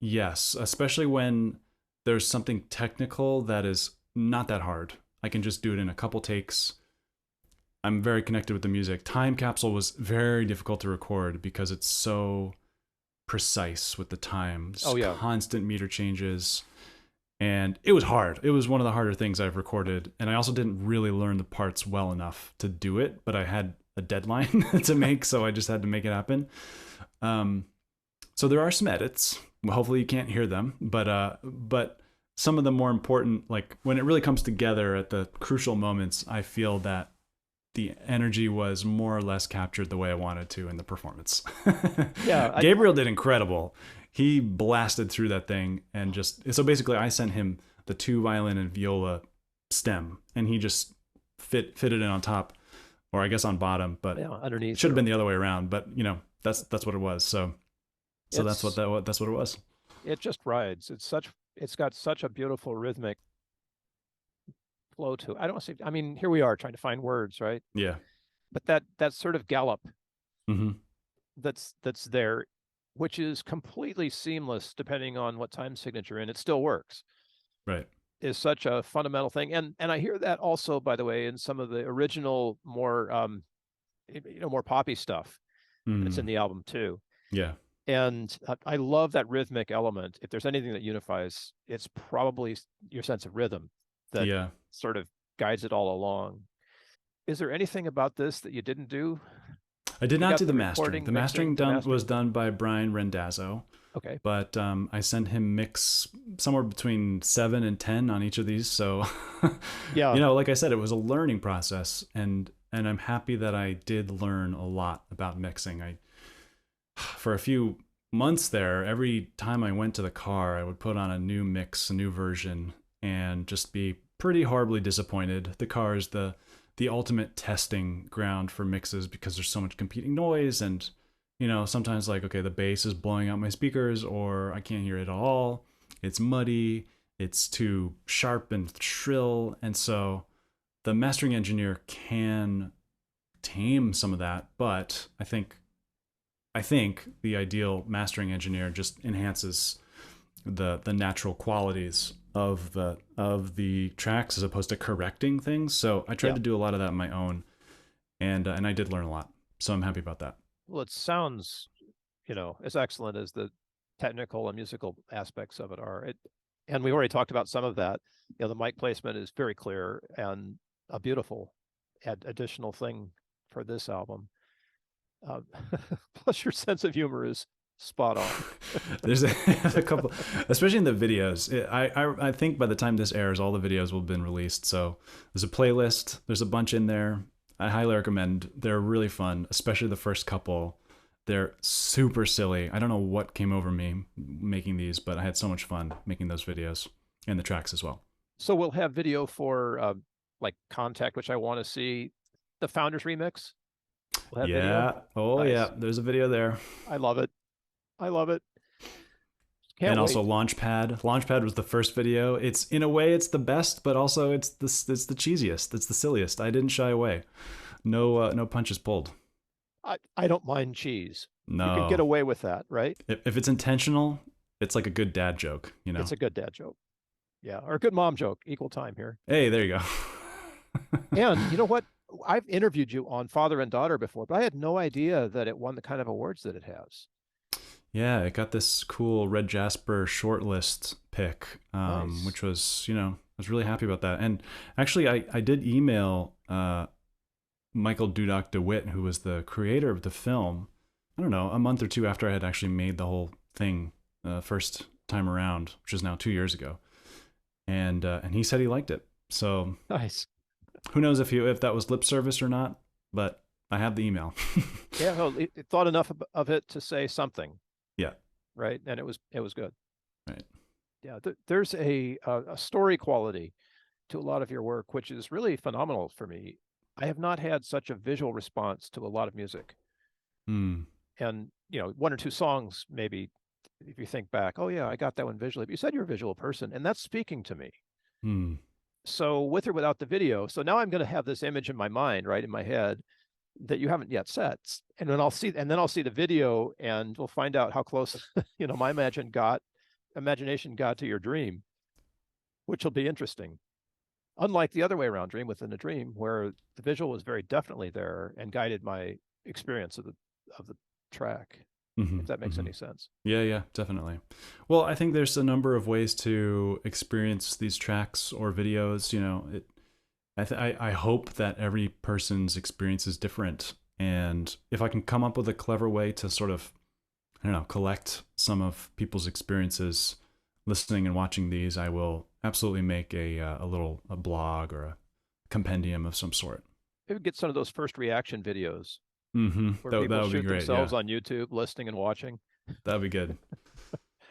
yes, especially when there's something technical that is not that hard. I can just do it in a couple takes. I'm very connected with the music. Time Capsule was very difficult to record because it's so precise with the time. Oh, yeah. Constant meter changes. And it was hard. It was one of the harder things I've recorded. And I also didn't really learn the parts well enough to do it, but I had a deadline to make, so I just had to make it happen. So there are some edits. Well, hopefully you can't hear them, but some of the more important, like when it really comes together at the crucial moments, I feel that the energy was more or less captured the way I wanted to in the performance. Yeah. Gabriel did incredible. He blasted through that thing, and so basically I sent him the 2 violin and viola stem, and he just fitted it on top, or I guess on bottom, but underneath. It should have been the other way around, but that's what it was. So that's what it was. It just rides. It's got such a beautiful rhythmic flow to it. I don't want to say, I mean, here we are trying to find words, right? Yeah. But that sort of gallop Mm-hmm. that's there, which is completely seamless depending on what time signature in, it still works. Right. Is such a fundamental thing. And I hear that also, by the way, in some of the original more more poppy stuff that's in the album too. Yeah. And I love that rhythmic element. If there's anything that unifies, it's probably your sense of rhythm that sort of guides it all along. Is there anything about this that you didn't do? I did not do the mastering. The mastering was done by Brian Rendazzo. Okay. But I sent him mix somewhere between 7 and 10 on each of these. So, yeah, like I said, it was a learning process, and I'm happy that I did learn a lot about mixing. For a few months there, every time I went to the car, I would put on a new mix, a new version, and just be pretty horribly disappointed. The car is the ultimate testing ground for mixes because there's so much competing noise, and sometimes like, okay, the bass is blowing out my speakers, or I can't hear it at all. It's muddy, it's too sharp and shrill, and so the mastering engineer can tame some of that, but I think the ideal mastering engineer just enhances the natural qualities of the tracks as opposed to correcting things. So I tried to do a lot of that on my own, and I did learn a lot. So I'm happy about that. Well, it sounds, as excellent as the technical and musical aspects of it are. And we already talked about some of that. The mic placement is very clear and a beautiful additional thing for this album. Plus, your sense of humor is spot on. There's a couple, especially in the videos. I think by the time this airs, all the videos will have been released. So there's a playlist. There's a bunch in there. I highly recommend. They're really fun, especially the first couple. They're super silly. I don't know what came over me making these, but I had so much fun making those videos and the tracks as well. So we'll have video for like Contact, which I want to see. The Founders remix. We'll have video. Oh, nice. Yeah. There's a video there. I love it. Can't wait. Also Launchpad. Launchpad was the first video. It's, in a way, it's the best, but also it's the cheesiest. It's the silliest. I didn't shy away. No punches pulled. I don't mind cheese. No. You can get away with that, right? If it's intentional, it's like a good dad joke, It's a good dad joke. Yeah, or a good mom joke. Equal time here. Hey, there you go. And you know what? I've interviewed you on Father and Daughter before, but I had no idea that it won the kind of awards that it has. Yeah, it got this cool Red Jasper shortlist pick, Nice. which was, I was really happy about that. And actually, I did email Michael Dudok DeWitt, who was the creator of the film, I don't know, a month or two after I had actually made the whole thing first time around, which is now 2 years ago. And he said he liked it. So Nice. Who knows if that was lip service or not, but I have the email. Yeah, well, it thought enough of it to say something. Yeah. Right, and it was good. Right. Yeah, there's a story quality to a lot of your work, which is really phenomenal for me. I have not had such a visual response to a lot of music. Mm. And, one or two songs, maybe, if you think back, oh yeah, I got that one visually. But you said you're a visual person, and that's speaking to me. Mm. So with or without the video, so now I'm going to have this image in my mind, right, in my head, that you haven't yet set. And then I'll see the video, and we'll find out how close, my imagination got to your dream, which will be interesting. Unlike the other way around, Dream Within a Dream, where the visual was very definitely there and guided my experience of the track. if that makes any sense. Yeah, definitely. Well, I think there's a number of ways to experience these tracks or videos. I hope that every person's experience is different. And if I can come up with a clever way to sort of, I don't know, collect some of people's experiences listening and watching these, I will absolutely make a blog or a compendium of some sort. Maybe get some of those first reaction videos where That people would shoot be great. themselves on YouTube, listening and watching. That'd be good.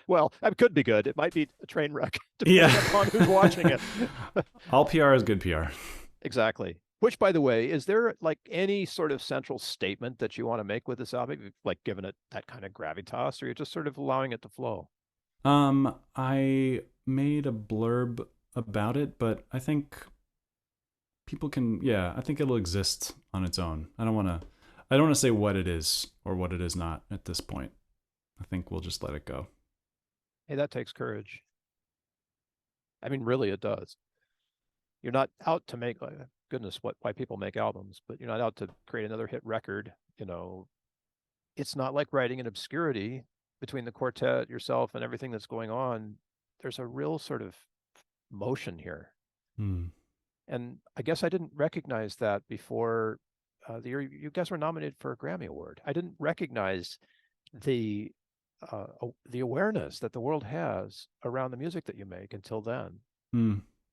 Well, it could be good. It might be a train wreck, depending upon who's watching it. All PR is good PR. Exactly. Which, by the way, is there like any sort of central statement that you want to make with this album, like giving it that kind of gravitas, or you're just sort of allowing it to flow? I made a blurb about it, but I think people can, I think it'll exist on its own. I don't want to say what it is or what it is not at this point. I think we'll just let it go. Hey, that takes courage. I mean, really, it does. You're not out to make, goodness, why people make albums, but you're not out to create another hit record. It's not like writing in obscurity between the quartet, yourself, and everything that's going on. There's a real sort of motion here. And I guess I didn't recognize that before the year you guys were nominated for a Grammy Award. I didn't recognize the awareness that the world has around the music that you make until then.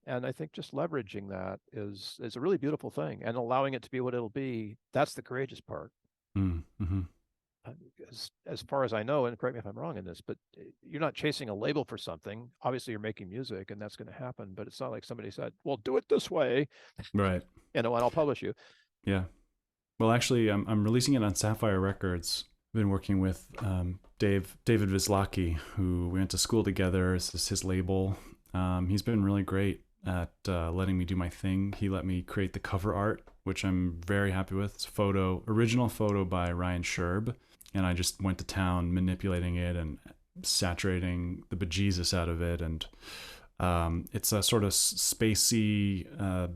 And I think just leveraging that is a really beautiful thing, and allowing it to be what it'll be. That's the courageous part. As far as I know, and correct me if I'm wrong in this, but you're not chasing a label for something. Obviously, you're making music, and that's going to happen. But it's not like somebody said, "Well, do it this way," right? And I'll publish you. Yeah. Well, actually, I'm releasing it on Sapphire Records. I've been working with David Vizlaki, who we went to school together. This is his label. He's been really great at letting me do my thing. He let me create the cover art, which I'm very happy with. It's original photo by Ryan Sherb. And I just went to town manipulating it and saturating the bejesus out of it. And it's a sort of spacey,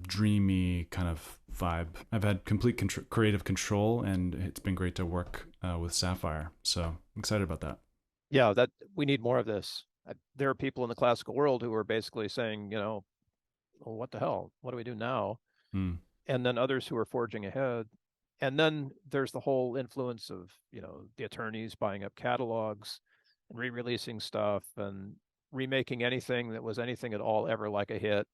dreamy kind of vibe. I've had complete creative control, and it's been great to work with Sapphire. So I'm excited about that. Yeah, that we need more of this. There are people in the classical world who are basically saying, well, what the hell? What do we do now? And then others who are forging ahead. And then there's the whole influence of, the attorneys buying up catalogs and re-releasing stuff and remaking anything that was anything at all ever like a hit.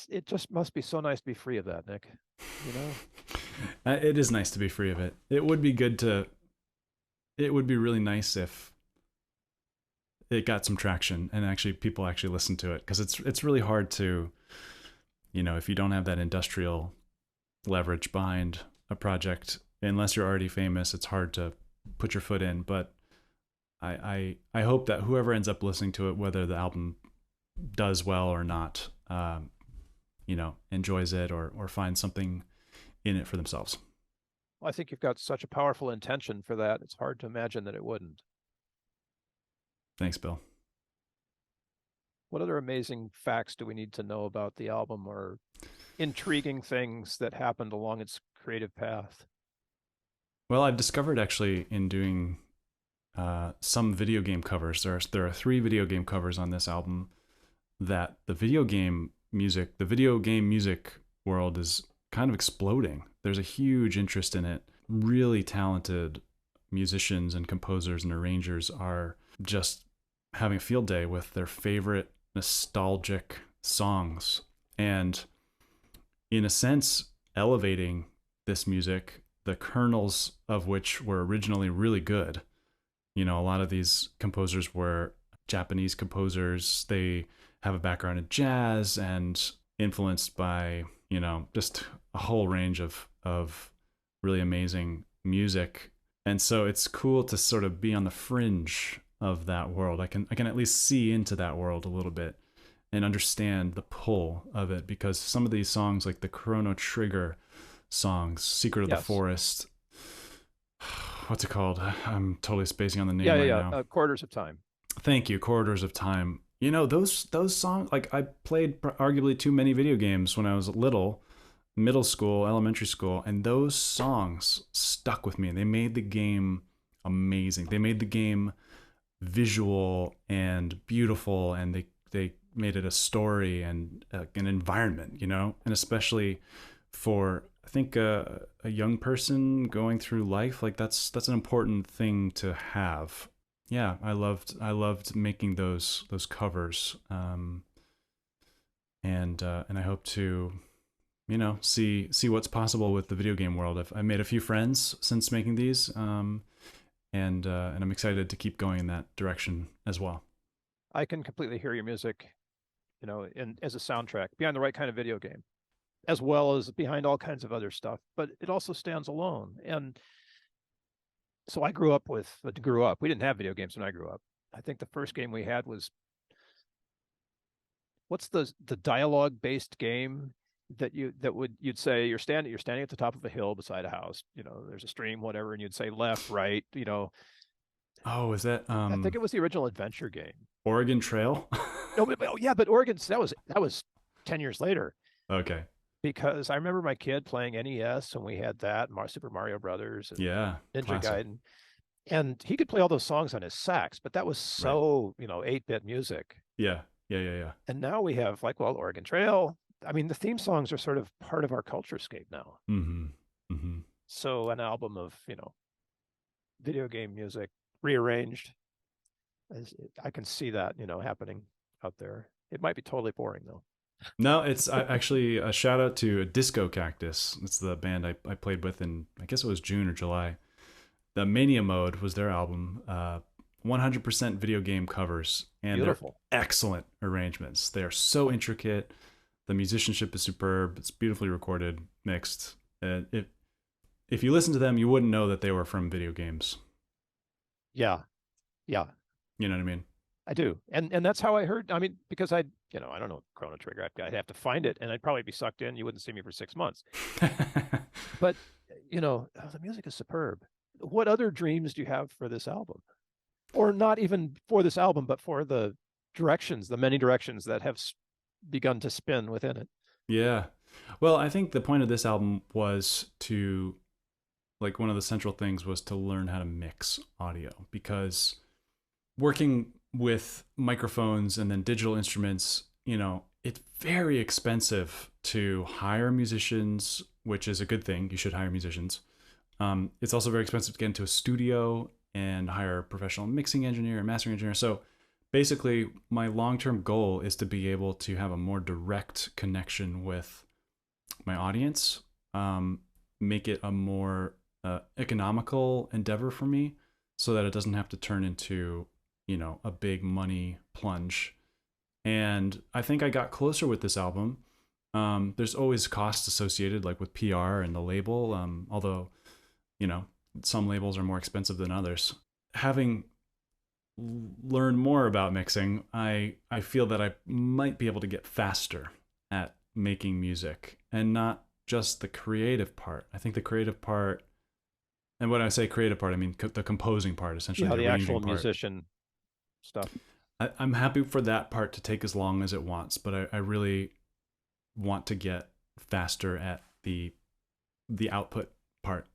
It just must be so nice to be free of that, Nick. It is nice to be free of it. It would be really nice if it got some traction and actually people actually listen to it, because it's really hard to, if you don't have that industrial leverage behind a project, unless you're already famous, it's hard to put your foot in. But I hope that whoever ends up listening to it, whether the album does well or not, enjoys it or finds something in it for themselves. Well, I think you've got such a powerful intention for that. It's hard to imagine that it wouldn't. Thanks, Bill. What other amazing facts do we need to know about the album, or intriguing things that happened along its creative path? Well, I've discovered actually in doing some video game covers, there are 3 video game covers on this album, that the video game music world is kind of exploding. There's a huge interest in it. Really talented musicians and composers and arrangers are just having a field day with their favorite nostalgic songs, and in a sense elevating this music, the kernels of which were originally really good. A lot of these composers were Japanese composers. They have a background in jazz and influenced by, just a whole range of really amazing music. And so it's cool to sort of be on the fringe of that world. I can at least see into that world a little bit and understand the pull of it, because some of these songs, like the Chrono Trigger songs, Secret of the Forest, what's it called? I'm totally spacing on the name now. Corridors of Time. Thank you, Corridors of Time. Those songs, like, I played arguably too many video games when I was little, middle school, elementary school, and those songs stuck with me. They made the game amazing. They made the game visual and beautiful, and they made it a story and an environment, you know, and especially for, I think, a young person going through life, like that's an important thing to have. Yeah, I loved making those covers, and I hope to, you know, see what's possible with the video game world. I made a few friends since making these, and I'm excited to keep going in that direction as well. I can completely hear your music, you know, in as a soundtrack behind the right kind of video game, as well as behind all kinds of other stuff. But it also stands alone. And so I grew up. We didn't have video games when I grew up. I think the first game we had was, what's the dialogue based game that you'd say you're standing at the top of a hill beside a house, you know, there's a stream, whatever, and you'd say left, right, you know. Oh, is that I think it was the original adventure game. Oregon Trail? No, but Oregon, that was 10 years later. Okay. Because I remember my kid playing NES, and we had that Super Mario Brothers and Ninja Gaiden, and he could play all those songs on his sax, but that was so, you know, 8-bit music. Yeah. And now we have, like, well, Oregon Trail. I mean, the theme songs are sort of part of our culture scape now. So an album of, you know, video game music rearranged, I can see that, you know, happening out there. It might be totally boring though. No, it's actually a shout out to Disco Cactus. It's the band I played with in, I guess it was June or July. The Mania Mode was their album. 100% video game covers, and Beautiful. They're excellent arrangements. They are so intricate. The musicianship is superb. It's beautifully recorded, mixed. If you listen to them, you wouldn't know that they were from video games. Yeah. You know what I mean? I do. And that's how I heard. I mean, because I don't know Chrono Trigger. I'd have to find it, and I'd probably be sucked in. You wouldn't see me for 6 months. But, you know, the music is superb. What other dreams do you have for this album? Or not even for this album, but for the many directions that have begun to spin within it? Yeah. Well, I think the point of this album was to, like, one of the central things was to learn how to mix audio, because working with microphones and then digital instruments, you know, it's very expensive to hire musicians, which is a good thing. You should hire musicians. It's also very expensive to get into a studio and hire a professional mixing engineer and mastering engineer. So basically, my long-term goal is to be able to have a more direct connection with my audience, make it a more economical endeavor for me, so that it doesn't have to turn into, you know, a big money plunge. And I think I got closer with this album. There's always costs associated, like with PR and the label, although, you know, some labels are more expensive than others. Having learned more about mixing, I feel that I might be able to get faster at making music, and not just the creative part. I think the creative part, and when I say creative part, I mean the composing part, essentially. Yeah, the actual musician stuff. I'm happy for that part to take as long as it wants, but I really want to get faster at the output part.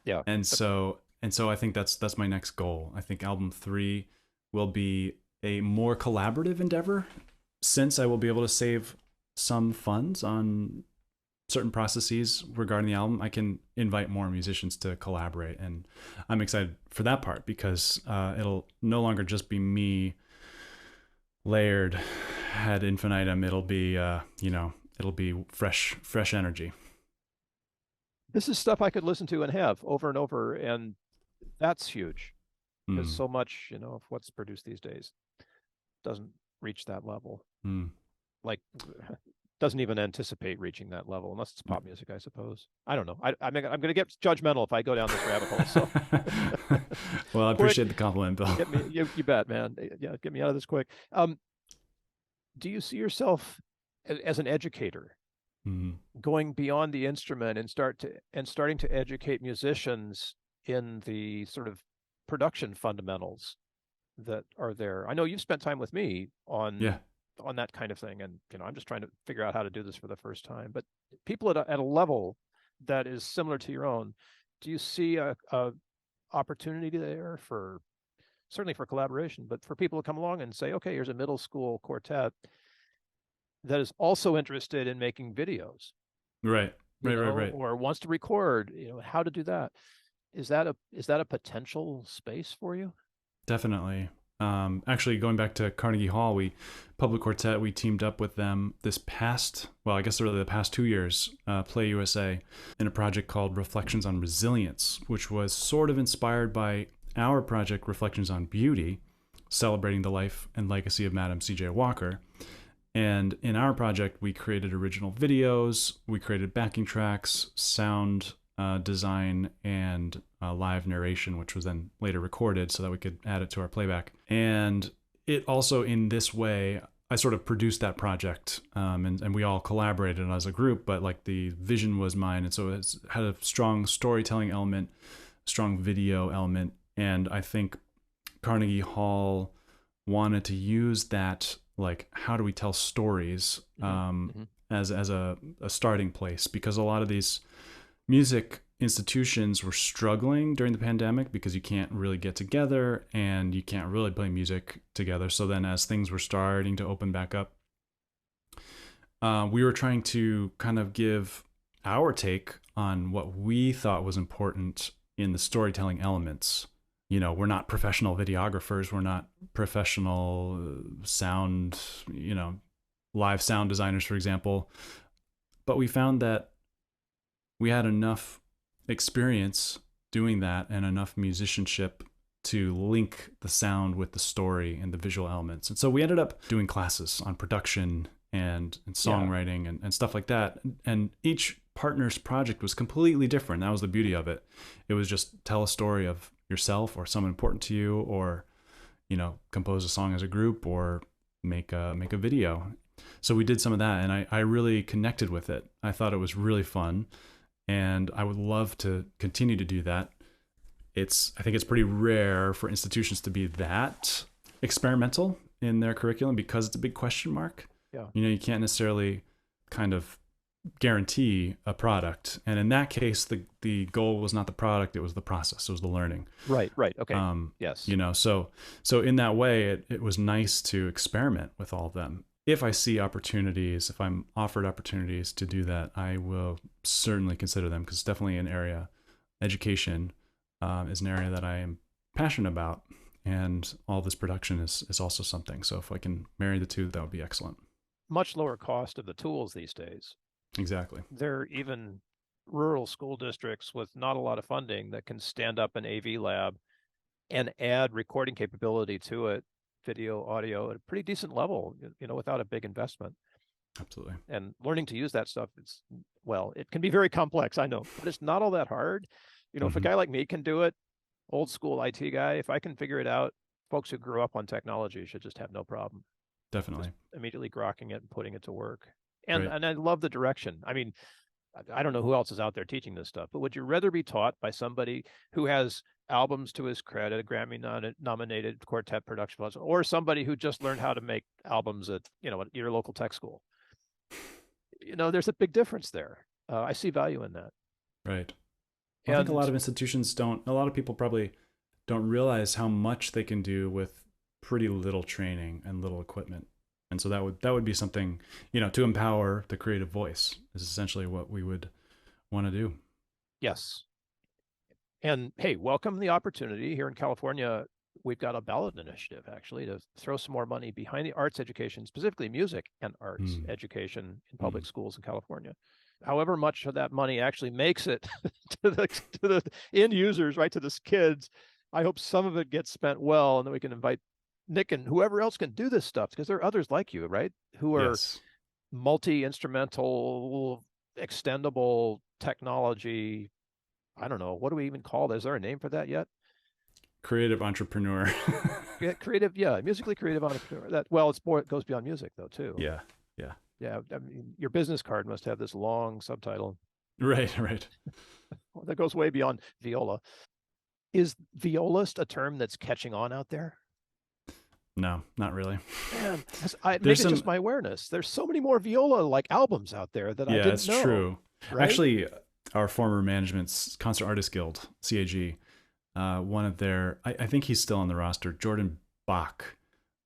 Yeah. And so I think that's my next goal. I think album 3 will be a more collaborative endeavor, since I will be able to save some funds on certain processes regarding the album. I can invite more musicians to collaborate, and I'm excited for that part, because it'll no longer just be me layered ad infinitum. It'll be it'll be fresh energy. This is stuff I could listen to and have over and over, and that's huge, because so much, you know, of what's produced these days doesn't reach that level. Like, doesn't even anticipate reaching that level, unless it's pop music, I suppose. I don't know. I'm going to get judgmental if I go down this rabbit hole. So, well, I appreciate the compliment, Bill. You bet, man. Yeah, get me out of this quick. Do you see yourself as an educator, going beyond the instrument and starting to educate musicians in the sort of production fundamentals that are there? I know you've spent time with me on that kind of thing, and, you know, I'm just trying to figure out how to do this for the first time. But people at a level that is similar to your own, do you see a opportunity there for certainly for collaboration, but for people to come along and say, okay, here's a middle school quartet that is also interested in making videos, Right. or wants to record, how to do that. Is that a potential space for you? Definitely. Actually, going back to Carnegie Hall, Public Quartet, we teamed up with them this past, well, I guess really the past 2 years, Play USA, in a project called Reflections on Resilience, which was sort of inspired by our project Reflections on Beauty, celebrating the life and legacy of Madam C.J. Walker. And in our project, we created original videos, we created backing tracks, sound design, and live narration, which was then later recorded so that we could add it to our playback. And it also, in this way, I sort of produced that project, and we all collaborated as a group, but like the vision was mine. And so it had a strong storytelling element, strong video element. And I think Carnegie Hall wanted to use that, like, how do we tell stories as a starting place, because a lot of these music institutions were struggling during the pandemic because you can't really get together and you can't really play music together. So then as things were starting to open back up, we were trying to kind of give our take on what we thought was important in the storytelling elements. We're not professional videographers. We're not professional sound, live sound designers, for example. But we found that we had enough experience doing that and enough musicianship to link the sound with the story and the visual elements. And so we ended up doing classes on production and songwriting and stuff like that. And each partner's project was completely different. That was the beauty of it. It was just tell a story of yourself or someone important to you, or, compose a song as a group, or make a video. So we did some of that, and I really connected with it. I thought it was really fun, and I would love to continue to do that. I think it's pretty rare for institutions to be that experimental in their curriculum because it's a big question mark. Yeah. You can't necessarily kind of guarantee a product. And in that case, the goal was not the product, it was the process. It was the learning. Right. Okay. Yes. So in that way, it was nice to experiment with all of them. If I see opportunities, if I'm offered opportunities to do that, I will certainly consider them, because it's definitely an area, education is an area that I am passionate about. And all this production is also something. So if I can marry the two, that would be excellent. Much lower cost of the tools these days. Exactly. There are even rural school districts with not a lot of funding that can stand up an AV lab and add recording capability to it, video, audio, at a pretty decent level, without a big investment. Absolutely. And learning to use that stuff, it can be very complex, I know, but it's not all that hard. If a guy like me can do it, old school IT guy, if I can figure it out, folks who grew up on technology should just have no problem. Definitely. Just immediately grokking it and putting it to work. And Right. and I love the direction. I mean, I don't know who else is out there teaching this stuff, but would you rather be taught by somebody who has albums to his credit, a Grammy nominated quartet production, or somebody who just learned how to make albums at your local tech school? There's a big difference there. I see value in that. Right. I think a lot of institutions a lot of people probably don't realize how much they can do with pretty little training and little equipment. And so that would be something, to empower the creative voice is essentially what we would want to do. Yes. And hey, welcome the opportunity. Here in California, we've got a ballot initiative actually to throw some more money behind the arts education, specifically music and arts education in public schools in California. However much of that money actually makes it to the end users, right, to the kids, I hope some of it gets spent well, and then we can invite Nick and whoever else can do this stuff, because there are others like you, right, who are multi-instrumental, extendable technology. I don't know, what do we even call it? Is there a name for that yet? Creative entrepreneur. Musically creative entrepreneur. It goes beyond music though too. Yeah. I mean, your business card must have this long subtitle. Right. That goes way beyond viola. Is violist a term that's catching on out there? No, not really. Man, maybe it's just my awareness. There's so many more viola-like albums out there that I didn't know. Yeah, it's true. Right? Actually, our former management's Concert Artists Guild, CAG, one of their, I think he's still on the roster, Jordan Bach,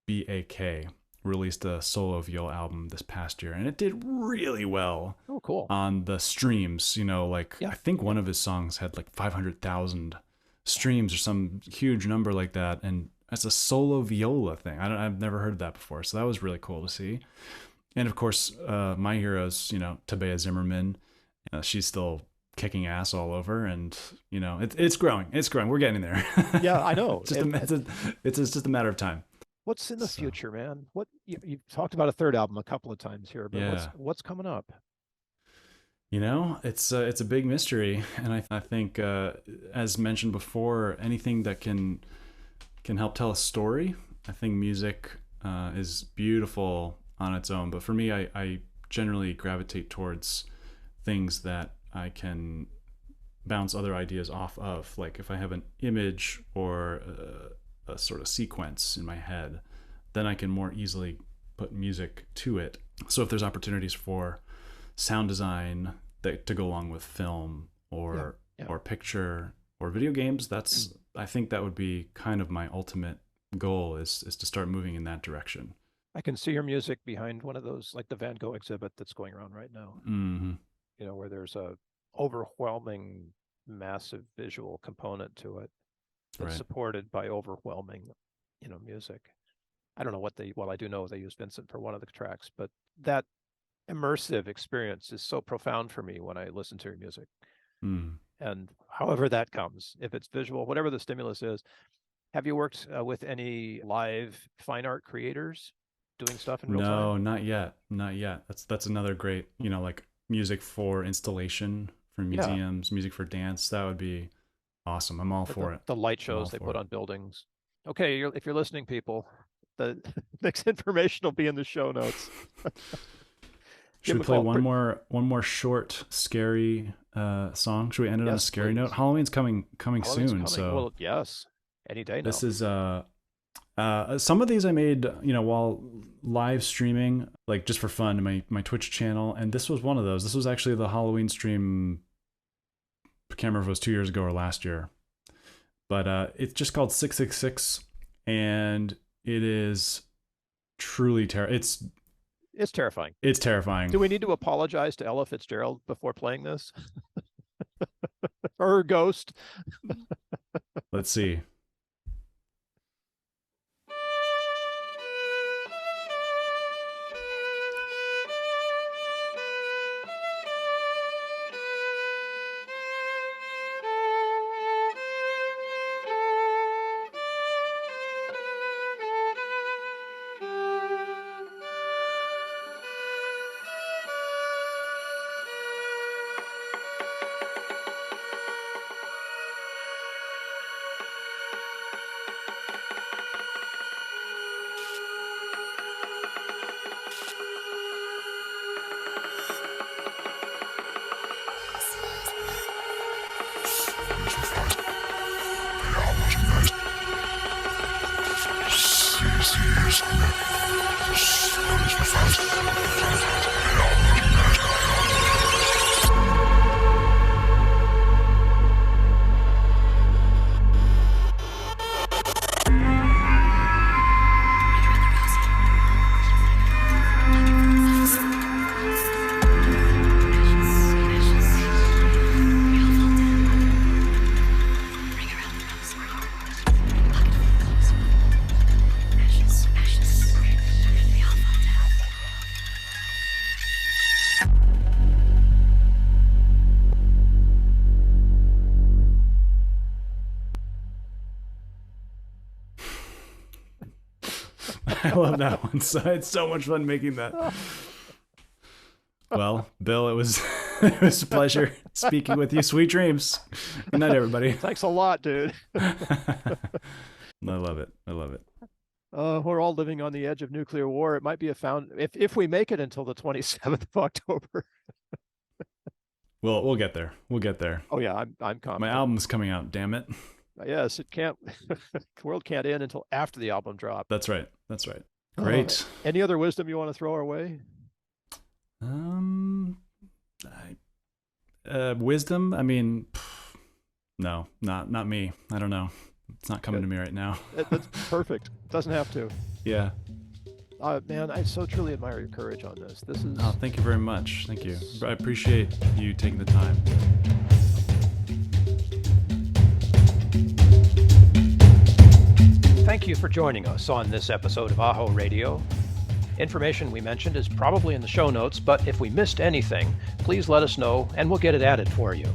B-A-K, released a solo viola album this past year, and it did really well. Oh, cool. On the streams, I think one of his songs had like 500,000 streams or some huge number like that, and that's a solo viola thing. I've never heard that before, so that was really cool to see. And of course, my heroes, Tabea Zimmerman, she's still kicking ass all over, and it's growing. We're getting there. Yeah, I know. It's just a matter of time. What's in the future, man? What you've talked about a third album a couple of times here, but yeah. what's coming up? It's a big mystery, and I think, as mentioned before, anything that can help tell a story. I think music is beautiful on its own, but for me, I generally gravitate towards things that I can bounce other ideas off of. Like if I have an image or a sort of sequence in my head, then I can more easily put music to it. So if there's opportunities for sound design to go along with film or picture or video games, I think that would be kind of my ultimate goal is to start moving in that direction. I can see your music behind one of those, like the Van Gogh exhibit that's going around right now. Mm-hmm. Where there's a overwhelming, massive visual component to it that's supported by overwhelming, music. I don't know I do know they used Vincent for one of the tracks, but that immersive experience is so profound for me when I listen to your music. And however that comes, if it's visual, whatever the stimulus is. Have you worked with any live fine art creators doing stuff in real time? No, not yet. That's another great, like music for installation, for museums, music for dance. That would be awesome. I'm all for it. The light shows they put on buildings. Okay, if you're listening, people, the next information will be in the show notes. Should we play one more short, scary song? Should we end it on a scary note? Halloween's coming soon. So well, yes, any day now. This is some of these I made, while live streaming, like just for fun, to my Twitch channel, and this was one of those. This was actually the Halloween stream. I can't remember if it was 2 years ago or last year, but it's just called 666, and it is truly It's terrifying. It's terrifying. Do we need to apologize to Ella Fitzgerald before playing this? Or her ghost? Let's see. I love that one. So it's so much fun making that. Well, Bill, it was a pleasure speaking with you. Sweet dreams. Good night, everybody. Thanks a lot, dude. I love it. We're all living on the edge of nuclear war. It might be if we make it until the 27th of October. We'll get there. Oh yeah, I'm confident. My album's coming out, damn it. Yes, it can't. The world can't end until after the album drop. That's right. Great. Any other wisdom you want to throw our way? Wisdom. I mean, No, not me. I don't know. It's not coming to me right now. That's perfect. Doesn't have to. Yeah. Man, I so truly admire your courage on this. This is. Oh, thank you very much. Thank you. I appreciate you taking the time. Thank you for joining us on this episode of AHO Radio. Information we mentioned is probably in the show notes, but if we missed anything, please let us know and we'll get it added for you.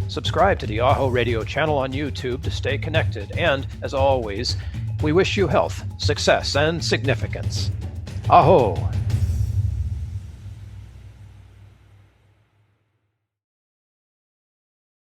Subscribe to the AHO Radio channel on YouTube to stay connected, and, as always, we wish you health, success, and significance. AHO!